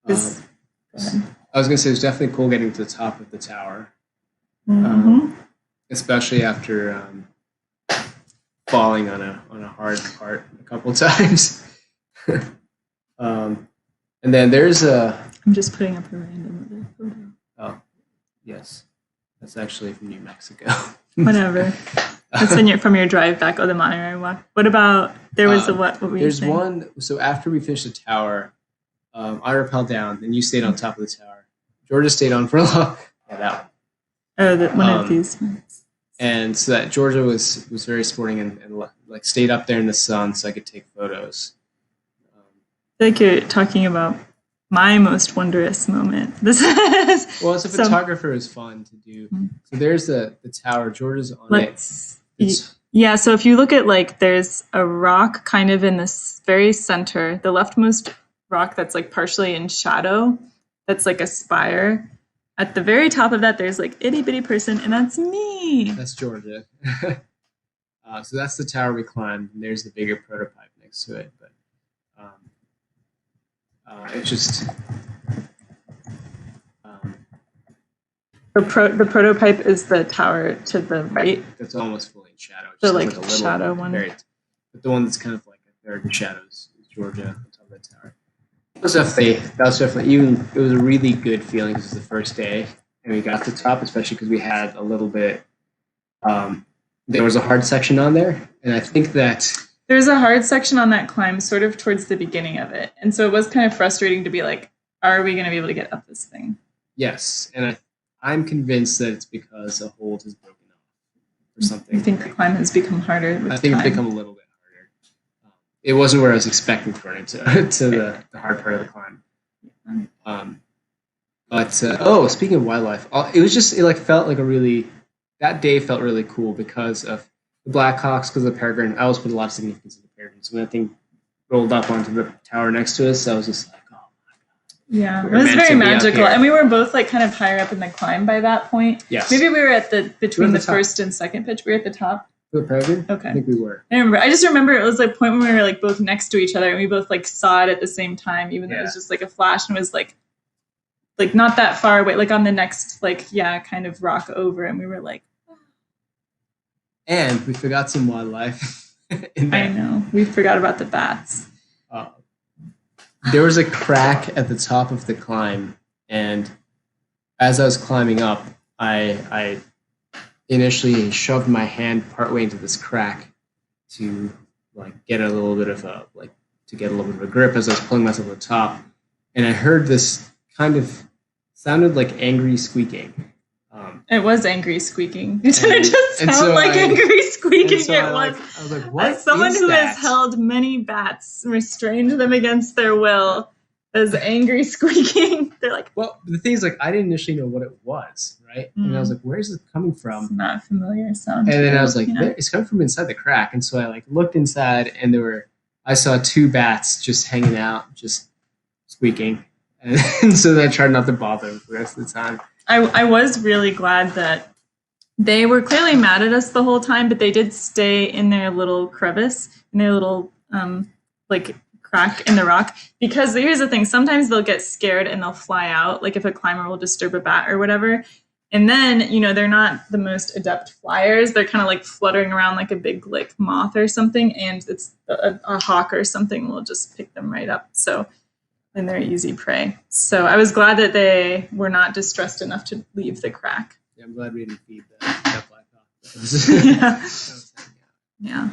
Go ahead. I was going to say it's definitely cool getting to the top of the tower, especially after falling on a hard part a couple times. And then there's I'm just putting up a random photo. Oh, yes, that's actually from New Mexico. Whatever. That's from your drive back. The Monterey walk. What about there was a what? What were you saying? There's one. So after we finished the tower, I rappelled down, and you stayed on top of the tower. Georgia stayed on for a long. Yeah, that one. Oh, one of these. And so that Georgia was very sporting and like stayed up there in the sun so I could take photos. I feel like you're talking about my most wondrous moment. This is Well, as a photographer, it's fun to do. So there's the tower. Georgia's on it. Yeah, so if you look at like, there's a rock kind of in this very center, the leftmost rock that's like partially in shadow, that's like a spire. At the very top of that, there's like itty bitty person, and that's me. That's Georgia. So that's the tower we climbed, and there's the bigger prototype next to it. But it's just the prototype is the tower to the right. That's almost fully in shadow. The like a shadow one. But the one that's kind of like a third in shadows is Georgia on top of the tower. That was definitely even. It was a really good feeling because it was the first day, and we got to the top, especially because we had a little bit. There was a hard section on there, and I think that there's a hard section on that climb, sort of towards the beginning of it, and so it was kind of frustrating to be like, "Are we going to be able to get up this thing?" Yes, and I'm convinced that it's because a hold has broken off or something. I think the climb has become harder. I think it's become a little bit harder. It wasn't where I was expecting for it to the hard part of the climb. But speaking of wildlife, it felt like that day felt really cool because of the Blackhawks, because of the peregrine. I always put a lot of significance in the peregrine. So when that thing rolled up onto the tower next to us, I was just like, oh my god. Yeah, it was very magical. And we were both like kind of higher up in the climb by that point. Yes. Maybe we were between the first and second pitch. We were at the top. The peregrine? Okay. I think we were. I just remember it was like a point when we were like both next to each other and we both like saw it at the same time, even though it was just like a flash and it was like not that far away, like on the next kind of rock over, and we were like, and we forgot some wildlife. I know. We forgot about the bats. There was a crack at the top of the climb, and as I was climbing up, I initially shoved my hand partway into this crack to get a little bit of a grip as I was pulling myself to the top, and I heard this kind of sounded like angry squeaking. It was angry squeaking. It didn't just sound like angry squeaking. I was like, what? As someone who has held many bats, restrained them against their will, as angry squeaking. They're like, well, the thing is, I didn't initially know what it was, right? And I was like, where's it coming from? It's not a familiar sound. And then I was like, it's coming from inside the crack. And so I looked inside, and I saw two bats just hanging out, just squeaking. And so then I tried not to bother them for the rest of the time. I was really glad that they were clearly mad at us the whole time, but they did stay in their little crevice, in their little crack in the rock. Because here's the thing, sometimes they'll get scared and they'll fly out, like if a climber will disturb a bat or whatever. And then, they're not the most adept flyers. They're kind of fluttering around like a big moth or something, and it's a hawk or something will just pick them right up. So and they're easy prey. So I was glad that they were not distressed enough to leave the crack. Yeah, I'm glad we didn't feed that black hawk. Yeah.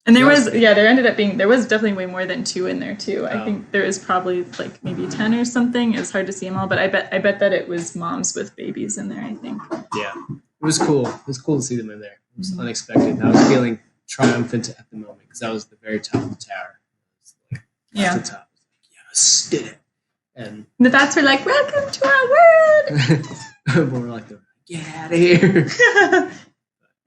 And there ended up being, there was definitely way more than 2 in there too. I think there was probably maybe 10 or something. It was hard to see them all, but I bet that it was moms with babies in there, I think. Yeah, it was cool. It was cool to see them in there. It was unexpected. I was feeling triumphant at the moment because I was at the very top of the tower. Yeah. At the top. Yes, did it. And the bats were like, welcome to our world. We're like, get out of here.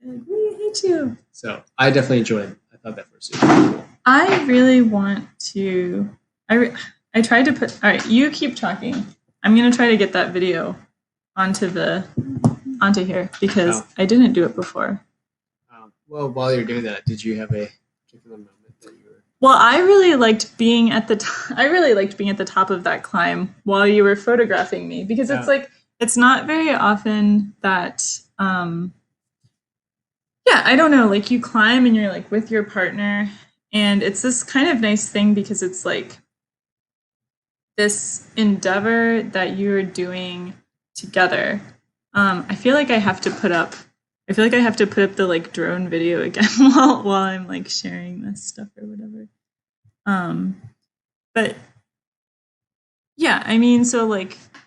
We hate you. So I definitely enjoyed it. I thought that was super cool. I really want to, I tried to put, all right, you keep talking. I'm going to try to get that video onto here because I didn't do it before. Well, while you're doing that, did you have a particular moment that you were? Well, I really liked being at the top of that climb while you were photographing me because it's it's not very often that I don't know, you climb and you're with your partner, and it's this kind of nice thing because it's this endeavor that you're doing together. I feel like I have to put up the drone video again while I'm sharing this stuff or whatever. But yeah, I mean, so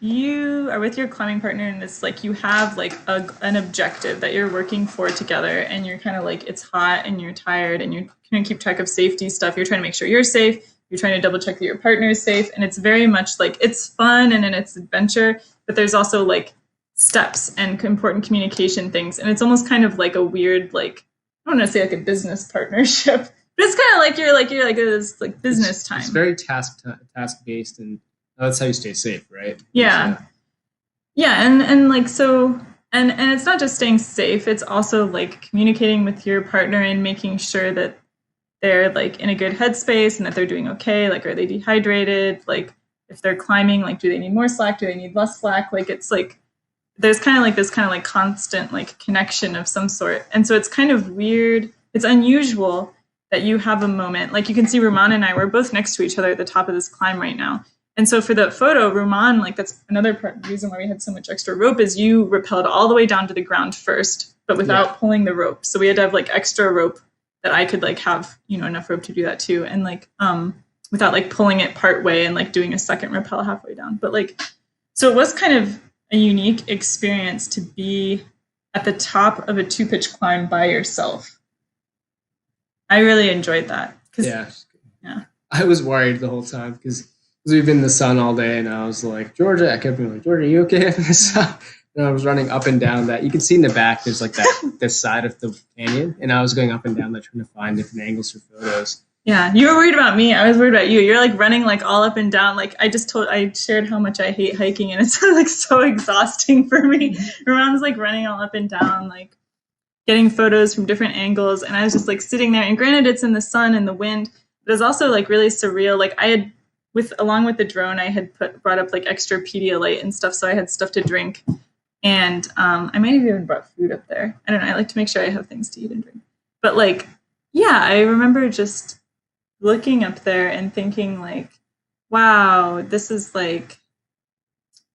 you are with your climbing partner and it's you have an objective that you're working for together, and you're kind of it's hot and you're tired and you're trying to keep track of safety stuff. You're trying to make sure you're safe, you're trying to double check that your partner is safe, and it's very much like it's fun and it's adventure, but there's also like steps and important communication things, and it's almost kind of like a weird, like, I don't want to say like a business partnership, but it's kind of like you're like it's like business time. It's very task based, and that's how you stay safe, right? Yeah. So, yeah, and like so, and it's not just staying safe, it's also like communicating with your partner and making sure that they're like in a good headspace and that they're doing okay. Like, are they dehydrated? Like, if they're climbing, like, do they need more slack? Do they need less slack? Like, it's like there's kind of like this kind of like constant like connection of some sort. And so it's kind of weird. It's unusual that you have a moment. Like, you can see Ruman and I, we're both next to each other at the top of this climb right now. And so for the photo, Ruman, like, that's another reason why we had so much extra rope, is you rappelled all the way down to the ground first, but without pulling the rope. So we had to have like extra rope that I could like have, you know, enough rope to do that too. And like, without like pulling it part way and like doing a second rappel halfway down. But like, so it was kind of a unique experience to be at the top of a 2-pitch climb by yourself. I really enjoyed that. Yeah. I was worried the whole time because we've been in the sun all day, and I was like, Georgia, I kept being like, Georgia, are you okay in the sun? And I was running up and down that. You can see in the back, there's like that this side of the canyon, and I was going up and down that trying to find different angles for photos. Yeah, you were worried about me. I was worried about you. You're like running like all up and down. Like, I shared how much I hate hiking, and it's like so exhausting for me. Ruman's like running all up and down, like getting photos from different angles, and I was just like sitting there. And granted, it's in the sun and the wind, but it's also like really surreal. Like, I had along with the drone, I had brought up like extra Pedialyte and stuff, so I had stuff to drink. And I might have even brought food up there. I don't know. I like to make sure I have things to eat and drink. But like, yeah, I remember just looking up there and thinking like, wow, this is like,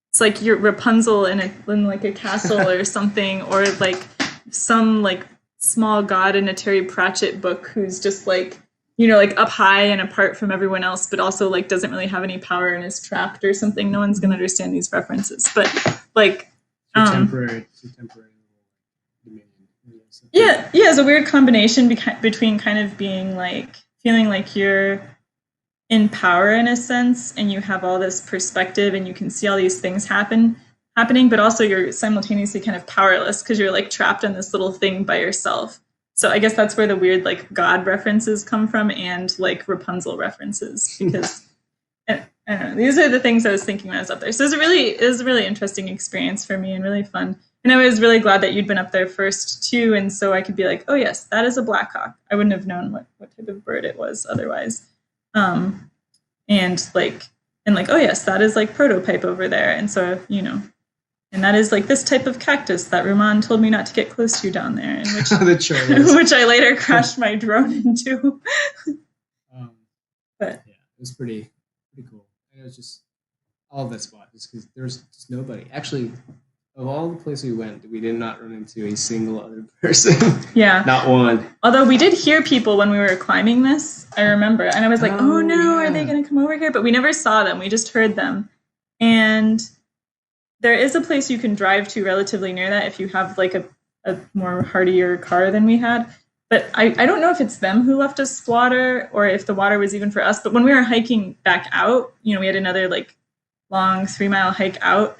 it's like you're Rapunzel in like a castle or something, or like some like small god in a Terry Pratchett book who's just like, you know, like up high and apart from everyone else, but also like doesn't really have any power and is trapped or something. No one's going to understand these references, but like, temporary dominion. Yeah, it's a weird combination between kind of being like feeling like you're in power in a sense, and you have all this perspective, and you can see all these things happening, but also you're simultaneously kind of powerless because you're like trapped in this little thing by yourself. So I guess that's where the weird like God references come from, and like Rapunzel references, because I don't know, these are the things I was thinking when I was up there. So it was a really interesting experience for me and really fun. And I was really glad that you'd been up there first too, and so I could be like, oh yes, that is a blackhawk. I wouldn't have known what type of bird it was otherwise. And like, oh yes, that is like prototype over there. And so, you know, and that is like this type of cactus that Ruman told me not to get close to down there, and which I later crashed my drone into. But yeah, it was pretty cool. And it was just all of that spot, just because there was just nobody. Actually, of all the places we went, we did not run into a single other person. Yeah. Not one. Although we did hear people when we were climbing this, I remember. And I was like, oh no, are they going to come over here? But we never saw them. We just heard them. And there is a place you can drive to relatively near that if you have like a more hardier car than we had. But I don't know if it's them who left us water or if the water was even for us. But when we were hiking back out, you know, we had another like long 3-mile hike out.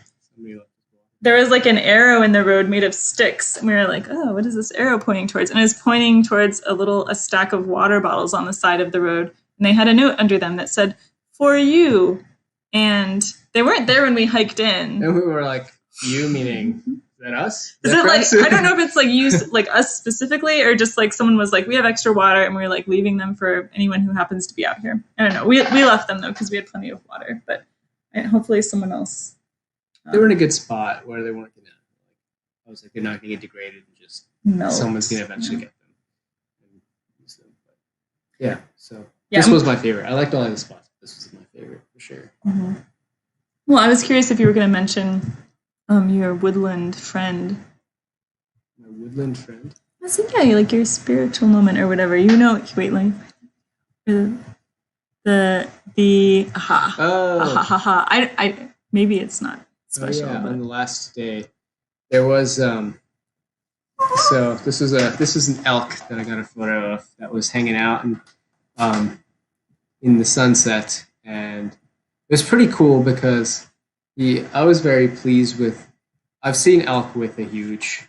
There was like an arrow in the road made of sticks. And we were like, oh, what is this arrow pointing towards? And it was pointing towards a stack of water bottles on the side of the road. And they had a note under them that said, for you. And they weren't there when we hiked in. And we were like, you meaning, is that us? Is it like, I don't know if it's like used like us specifically, or just like someone was like, we have extra water, and we were like leaving them for anyone who happens to be out here. I don't know. We left them though, because we had plenty of water, but hopefully someone else. They were in a good spot where they weren't gonna. I was like, they're not gonna get degraded, and just someone's gonna eventually get them and use them. But yeah, so this was my favorite. I liked all of the spots. This was my favorite for sure. Mm-hmm. Well, I was curious if you were going to mention your woodland friend. My woodland friend? I was thinking, yeah, like your spiritual moment or whatever. You know, wait, like the aha. Oh. Aha, ha, ha. I maybe it's not special. Yeah, but on the last day, there was so this is an elk that I got a photo of that was hanging out, and in the sunset, and it was pretty cool because I was very pleased with. I've seen elk with a huge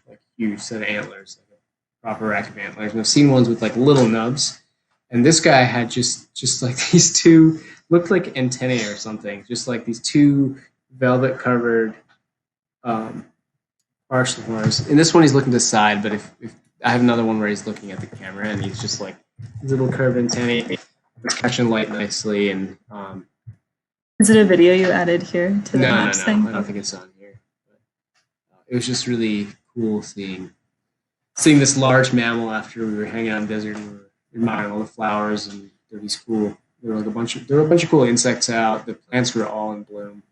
set of antlers, like a proper rack of antlers, and I've seen ones with like little nubs. And this guy had just like these two, looked like antennae or something, just like these two velvet covered partial horns. In this one, he's looking to the side, but if I have another one where he's looking at the camera and he's just like these little curved antennae, it's catching light nicely. And is it a video you added here to the maps thing? I don't think it's on here. But, it was just really cool seeing this large mammal after we were hanging out in the desert and we were admiring all the flowers, and there were a bunch of cool insects out. The plants were all in bloom.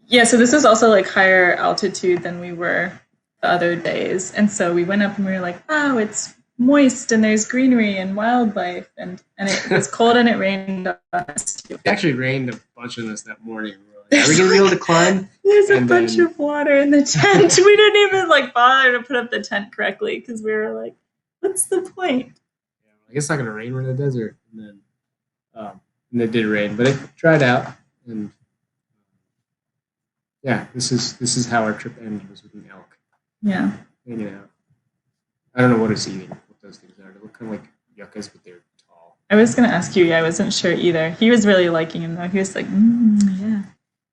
Yeah, so this is also like higher altitude than we were the other days, and so we went up and we were like, wow, it's moist and there's greenery and wildlife, and it was cold and it rained on us too. It actually rained a bunch on us that morning. We were like, are we gonna be able to climb? There's a bunch of water in the tent. We didn't even like bother to put up the tent correctly because we were like, what's the point? I guess it's not going to rain. We're in the desert. And it did rain, but it dried out. And yeah, this is how our trip ended, was with an elk. Yeah. Hanging out. I don't know what it's eating, what those things are. They look kind of like yuccas, but they're tall. I was going to ask you. Yeah, I wasn't sure either. He was really liking him, though. He was like, yeah,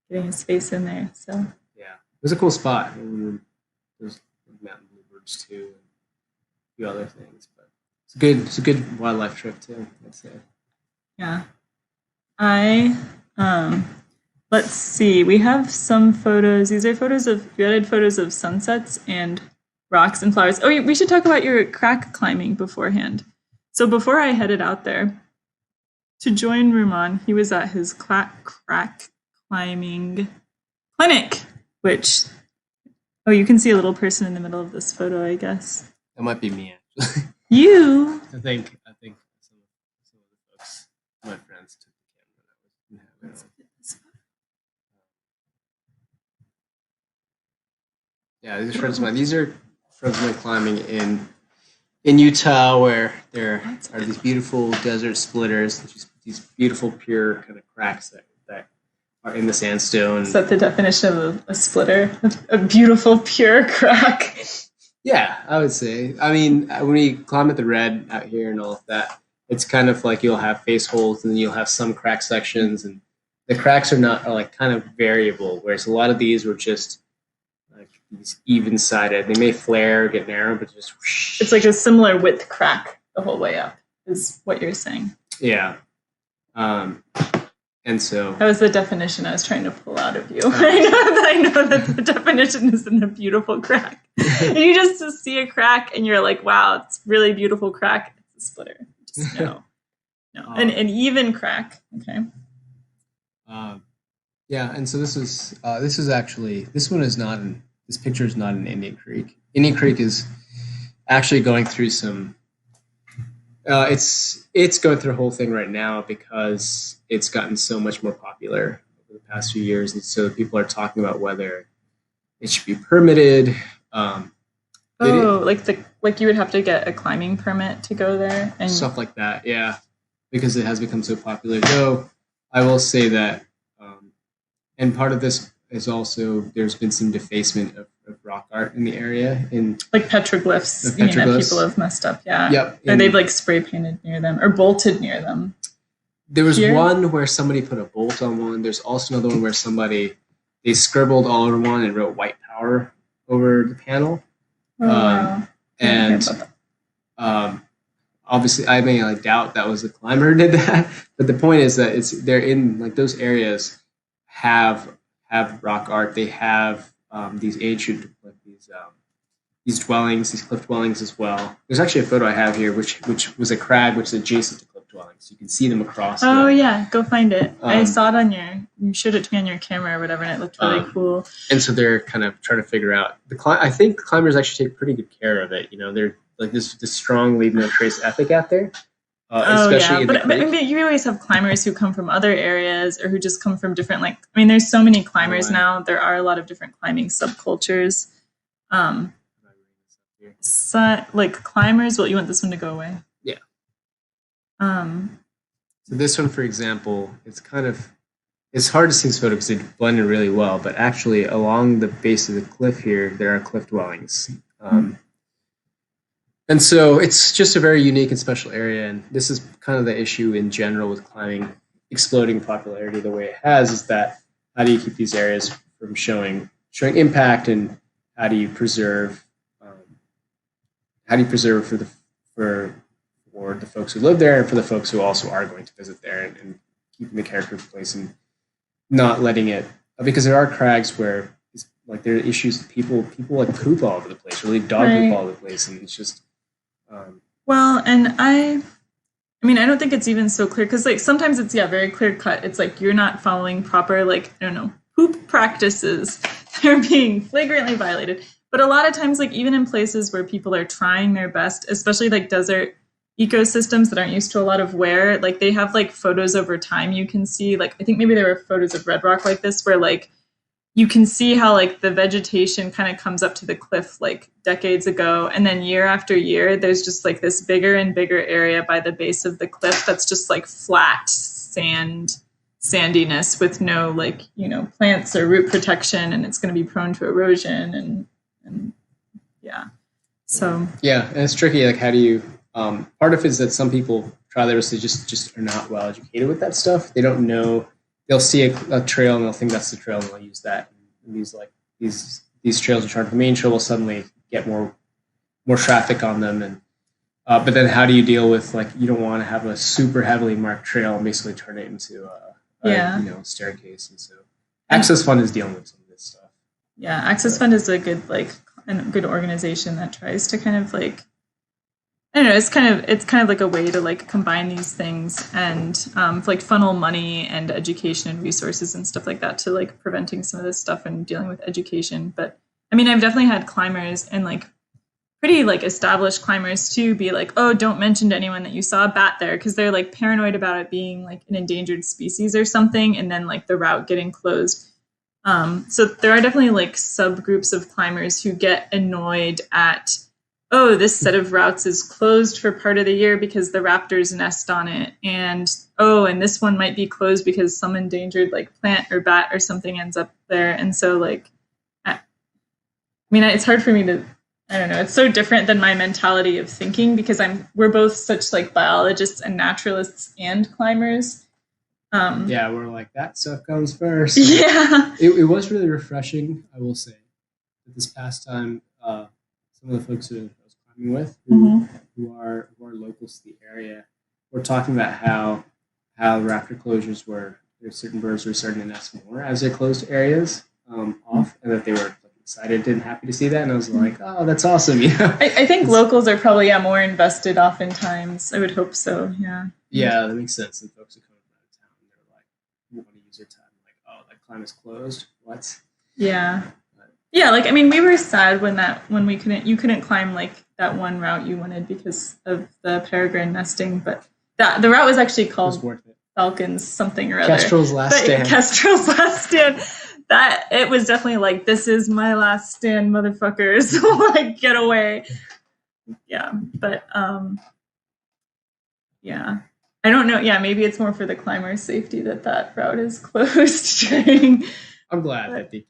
getting his face in there. So yeah, it was a cool spot. There's mountain bluebirds, too, and a few other things. But it's a good wildlife trip, too, I'd say. Yeah. Let's see. We have some photos. These are we added photos of sunsets and rocks and flowers. Oh, we should talk about your crack climbing beforehand. So before I headed out there to join Ruman, he was at his crack climbing clinic, which, you can see a little person in the middle of this photo, I guess. That might be me, actually. You? I think some of the folks, my friends, took the camera. Yeah, these are friends of mine. These are friends of mine climbing in Utah, where there are these beautiful desert splitters, these beautiful pure kind of cracks that are in the sandstone. Is that the definition of a splitter? A beautiful pure crack. Yeah, I would say. I mean, when you climb at the red out here and all of that, it's kind of like you'll have face holes and then you'll have some crack sections, and the cracks are like kind of variable, whereas a lot of these were just like these even-sided. They may flare, get narrow, but just whoosh. It's like a similar width crack the whole way up, is what you're saying. Yeah. And so that was the definition I was trying to pull out of you. I know that the definition is in a beautiful crack. And you just see a crack and you're like, wow, it's really beautiful crack. It's a splitter. Just no. An even crack. Okay. Yeah, and so this is actually, this picture is not in Indian Creek. Indian Creek is actually going through some. It's going through a whole thing right now because it's gotten so much more popular over the past few years, and so people are talking about whether it should be permitted. Like you would have to get a climbing permit to go there and stuff like that. Yeah, because it has become so popular. Though I will say that, and part of this is also there's been some defacement of rock art in the area, in like petroglyphs. People have messed up. Yeah. Yep. Or they've like spray painted near them or bolted near them. There was one where somebody put a bolt on one. There's also another one where they scribbled all over one and wrote "white power" over the panel. Oh, wow. And obviously, I may doubt that was the climber who did that. But the point is that they're in like those areas have rock art. They have these ancient these dwellings, these cliff dwellings as well. There's actually a photo I have here, which was a crag which is adjacent to cliff dwellings. You can see them across. Yeah, go find it. I saw it you showed it to me on your camera or whatever, and it looked really cool. And so they're kind of trying to figure out I think climbers actually take pretty good care of it. They're like this strong leave no trace ethic out there. Especially in but you always have climbers who come from other areas or who just come from different there's so many climbers now. There are a lot of different climbing subcultures. So, climbers. Well, you want this one to go away? Yeah. So this one, for example, it's hard to see this photo because it blended really well, but actually along the base of the cliff here, there are cliff dwellings. And so it's just a very unique and special area, and this is kind of the issue in general with climbing exploding popularity the way it has, is that how do you keep these areas from showing impact, and how do you preserve for the folks who live there and for the folks who also are going to visit there, and keeping the character in place and not letting it, because there are crags where like there are issues, people like poop all over the place, or leave dog poop all over the place, and it's just well, and I mean, I don't think it's even so clear, because like sometimes it's very clear cut. It's like you're not following proper, like, I don't know, poop practices. They're being flagrantly violated. But a lot of times, like even in places where people are trying their best, especially like desert ecosystems that aren't used to a lot of wear, like they have like photos over time you can see, like I think maybe there were photos of Red Rock like this, where like you can see how like the vegetation kind of comes up to the cliff like decades ago, and then year after year there's just like this bigger and bigger area by the base of the cliff that's just like flat sandiness with no like, you know, plants or root protection, and it's going to be prone to erosion and yeah. So yeah, and it's tricky. Like, how do you? Part of it is that some people try their best, they just are not well educated with that stuff. They don't know. They'll see a trail and they'll think that's the trail, and they'll use that. And these trails which aren't the main trail will suddenly get more traffic on them, and but then how do you deal with, like, you don't want to have a super heavily marked trail and basically turn it into a staircase, and so Access Fund is dealing with some of this stuff. Yeah, Access Fund is a good organization that tries to kind of like, I don't know, it's kind of like a way to like combine these things and like funnel money and education and resources and stuff like that to like preventing some of this stuff and dealing with education. But I mean, I've definitely had climbers and like pretty like established climbers too be like, oh, don't mention to anyone that you saw a bat there, because they're like paranoid about it being like an endangered species or something, and then like the route getting closed. So there are definitely like subgroups of climbers who get annoyed at, oh, this set of routes is closed for part of the year because the raptors nest on it, and and this one might be closed because some endangered like plant or bat or something ends up there. And so like, I mean, it's hard for me to, I don't know, it's so different than my mentality of thinking, because we're both such like biologists and naturalists and climbers. Yeah, we're like, that stuff comes first. Yeah. It was really refreshing, I will say, this past time. Some of the folks who I was climbing with, who are locals to the area, were talking about how raptor closures were, there's certain birds were starting to nest more as they closed areas off, and that they were excited and happy to see that. And I was like, oh, that's awesome. Yeah. I think locals are probably more invested oftentimes. I would hope so. Yeah. Yeah, that makes sense. And folks who come out of town, they're like, you want to use their time, like, oh, that climb is closed. What? Yeah. Yeah, like I mean, we were sad when you couldn't climb like that one route you wanted because of the peregrine nesting, but the route was actually called Falcon's something or other. Kestrel's Last Stand. Kestrel's Last Stand. That it was definitely like, this is my last stand, motherfuckers. Like, get away. Yeah, but yeah, I don't know. Yeah, maybe it's more for the climber's safety that route is closed during. I'm glad that they.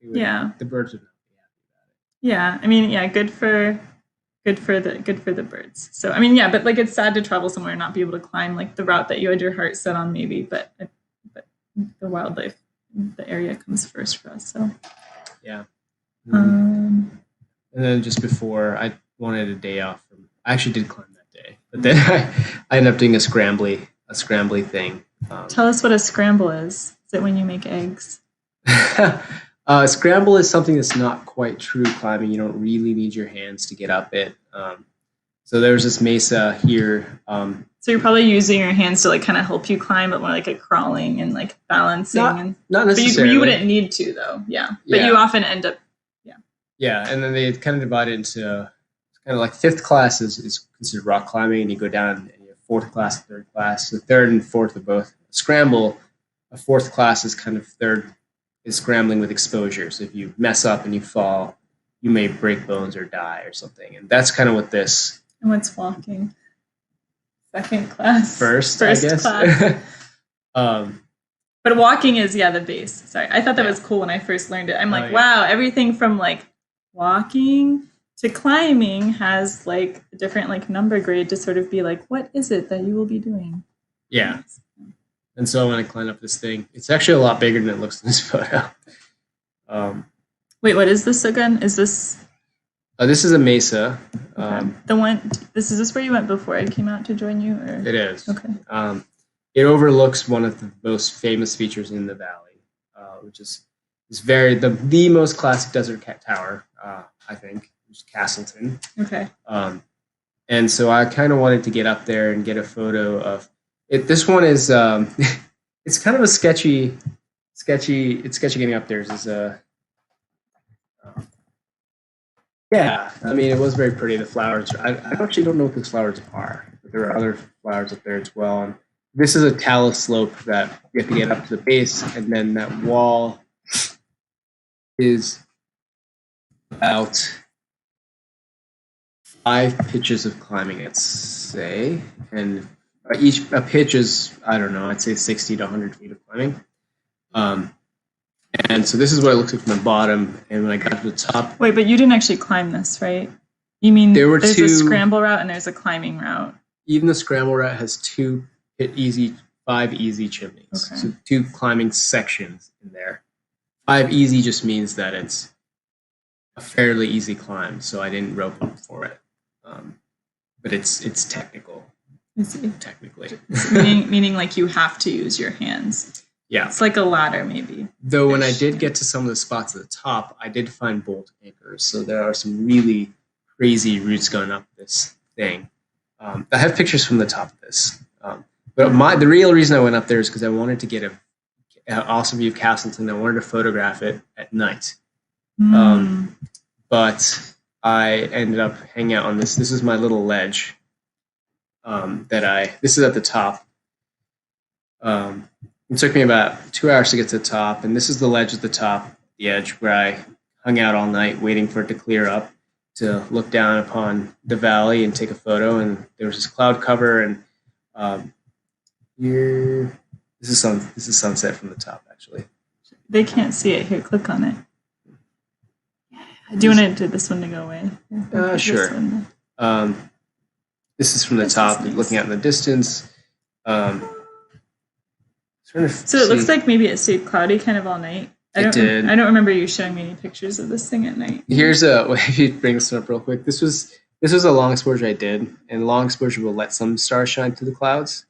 The birds would not be happy about it. Yeah, I mean, yeah, good for the birds. So I mean, yeah, but like it's sad to travel somewhere and not be able to climb like the route that you had your heart set on, maybe. But the wildlife, the area comes first for us. So yeah. And then just before, I wanted a day off I actually did climb that day, but then I ended up doing a scrambly thing. Tell us what a scramble is. Is it when you make eggs? Scramble is something that's not quite true climbing. You don't really need your hands to get up it. So there's this mesa here. So you're probably using your hands to like kind of help you climb, but more like a crawling and like balancing. Not necessarily. But you wouldn't need to though. Yeah. But you often end up. Yeah. Yeah, and then they kind of divide it into kind of like fifth class is considered rock climbing, and you go down and you have fourth class, third class. The third and fourth are both scramble. A fourth class is kind of third. Is scrambling with exposure. So if you mess up and you fall, you may break bones or die or something. And that's kind of what this. And what's flocking? second class. First I guess. Class. um, But walking is the base. Sorry, I thought that Yeah. was cool when I first learned it. I'm like, yeah. wow, everything from like walking to climbing has like a different like number grade to sort of be like, what is it that you will be doing? Yeah. And so when I climb up this thing, it's actually a lot bigger than it looks in this photo. Wait, what is this again? Is this This is a mesa. the one? Is this where you went before I came out to join you? Or? It is. Okay. It overlooks one of the most famous features in the valley, which is the most classic desert tower, I think, which is Castleton. Okay. And so I kind of wanted to get up there and get a photo of it. This one is it's kind of a sketchy. It's sketchy getting up there. It's yeah. I mean, it was very pretty. The flowers. I actually don't know what those flowers are, but there are other flowers up there as well. And this is a talus slope that you have to get up to the base, and then that wall is about 5 pitches of climbing, let's say, and a pitch is, I don't know, I'd say 60 to 100 feet of climbing. And so this is what it looks like from the bottom. And when I got to the top, wait, but you didn't actually climb this, right? You mean there's a 2 scramble route and there's a climbing route? Even the scramble route has 5 easy chimneys. Okay. So 2 climbing sections in there. 5 easy just means that it's a fairly easy climb. So I didn't rope up for it. But it's technical. I see. Technically. meaning like you have to use your hands. Yeah. It's like a ladder, maybe. Though when I did get to some of the spots at the top, I did find bolt anchors. So there are some really crazy routes going up this thing. I have pictures from the top of this. But the real reason I went up there is because I wanted to get an awesome view of Castleton. I wanted to photograph it at night. But I ended up hanging out on this. This is my little ledge this is at the top. It took me about 2 hours to get to the top, and this is the ledge at the top, the edge, where I hung out all night waiting for it to clear up to look down upon the valley and take a photo. And there was this cloud cover, and here, this is sunset from the top, actually. They can't see it. Here, click on it. Do you want this one to go away? Sure. This is from the top, nice. Looking out in the distance. So it looks like maybe it stayed cloudy kind of all night. I don't remember you showing me any pictures of this thing at night. Here's if you bring this up real quick. This was a long exposure I did, and long exposure will let some stars shine through the clouds,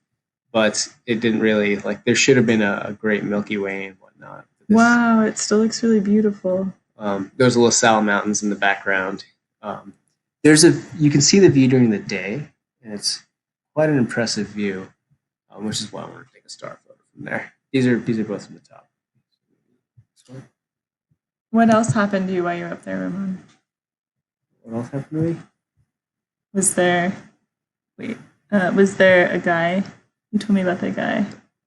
but it didn't really, like, there should have been a great Milky Way and whatnot. Wow, it still looks really beautiful. There's the La Salle Mountains in the background. You can see the view during the day, and it's quite an impressive view, which is why I want to take a star photo from there. These are both from the top. What else happened to you while you were up there, Ramon? What else happened to me? Was there a guy? You told me about the guy.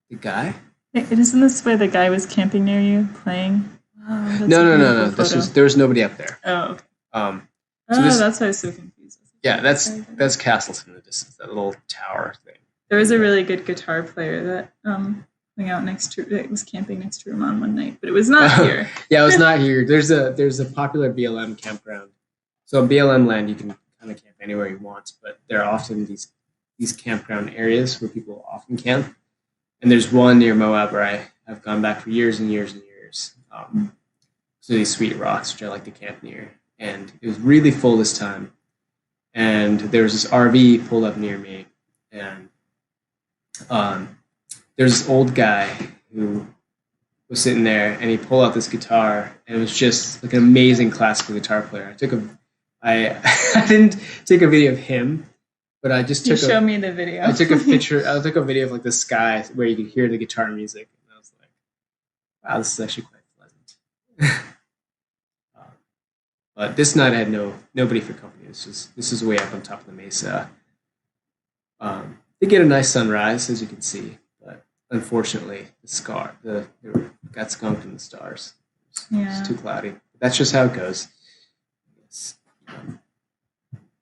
The guy? Isn't this where the guy was camping near you, playing? Oh, no. There was nobody up there. Oh, okay. That's why I was so confused. Yeah, that's Castleton in the distance, that little tower thing. There was a really good guitar player that was camping next to Ramon one night, but it was not here. Yeah, it was not here. There's a popular BLM campground. So in BLM land, you can kind of camp anywhere you want, but there are often these campground areas where people often camp. And there's one near Moab where I have gone back for years and years and years. So these sweet rocks, which I like to camp near. And it was really full this time. And there was this RV pulled up near me. And there's this old guy who was sitting there, and he pulled out this guitar, and it was just like an amazing classical guitar player. I didn't take a video of him, but I just took show me the video. I took a picture. I took a video of like the sky where you could hear the guitar music, and I was like, "Wow, this is actually quite pleasant." But this night I had nobody for company. This is way up on top of the mesa. They get a nice sunrise, as you can see, but unfortunately, they got skunked in the stars. It's too cloudy. That's just how it goes. Yes.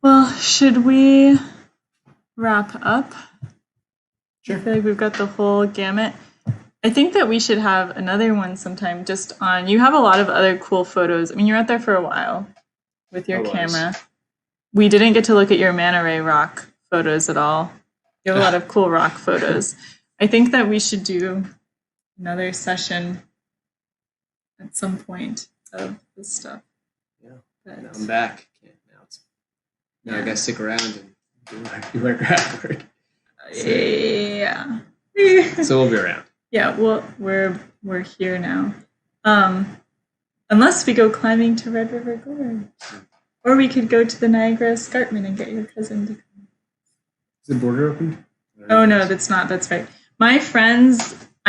Well, should we wrap up. Sure. I feel like we've got the whole gamut. I think that we should have another one sometime just on, you have a lot of other cool photos. I mean, you're out there for a while with your camera. We didn't get to look at your manta ray rock photos at all. You have a lot of cool rock photos. I think that we should do another session at some point of this stuff. Yeah. But, Now I'm back. Now I gotta stick around and do our graph work. Yeah. So we'll be around. Yeah, well, we're here now. Unless we go climbing to Red River Gorge. Or we could go to the Niagara Escarpment and get your cousin to come. Is the border open? Oh, no, that's not. That's right. I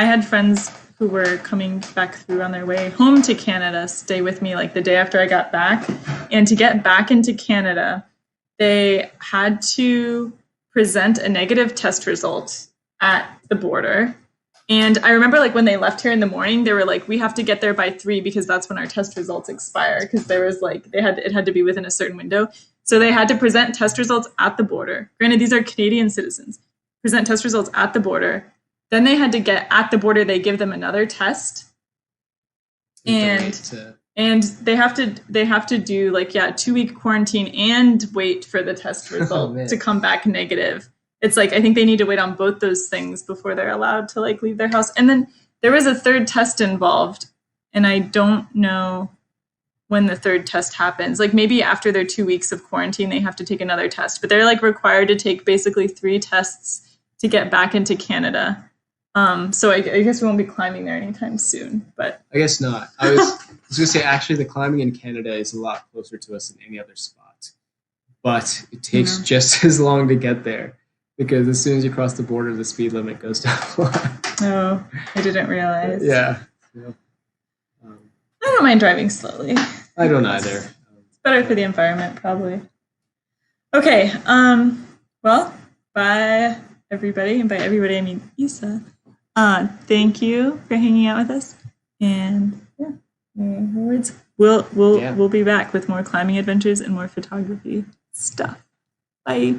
had friends who were coming back through on their way home to Canada, stay with me like the day after I got back. And to get back into Canada, they had to present a negative test result at the border. And I remember like when they left here in the morning, they were like, we have to get there by 3 because that's when our test results expire. Because there was like, it had to be within a certain window. So they had to present test results at the border. Granted, these are Canadian citizens. Present test results at the border. Then they had to get at the border, they give them another test. And they have to do like, 2-week quarantine and wait for the test result to come back negative. It's like, I think they need to wait on both those things before they're allowed to like leave their house. And then there was a third test involved, and I don't know when the third test happens. Like maybe after their 2 weeks of quarantine, they have to take another test, but they're like required to take basically 3 tests to get back into Canada. So I guess we won't be climbing there anytime soon, but I guess not. I was gonna say, actually the climbing in Canada is a lot closer to us than any other spot, but it takes just as long to get there. Because as soon as you cross the border, the speed limit goes down a lot. Oh, I didn't realize. Yeah. I don't mind driving slowly. I don't either. It's better for the environment, probably. Okay. Well, bye, everybody. And by everybody, I mean Isa. Thank you for hanging out with us. And words. We'll be back with more climbing adventures and more photography stuff. Bye.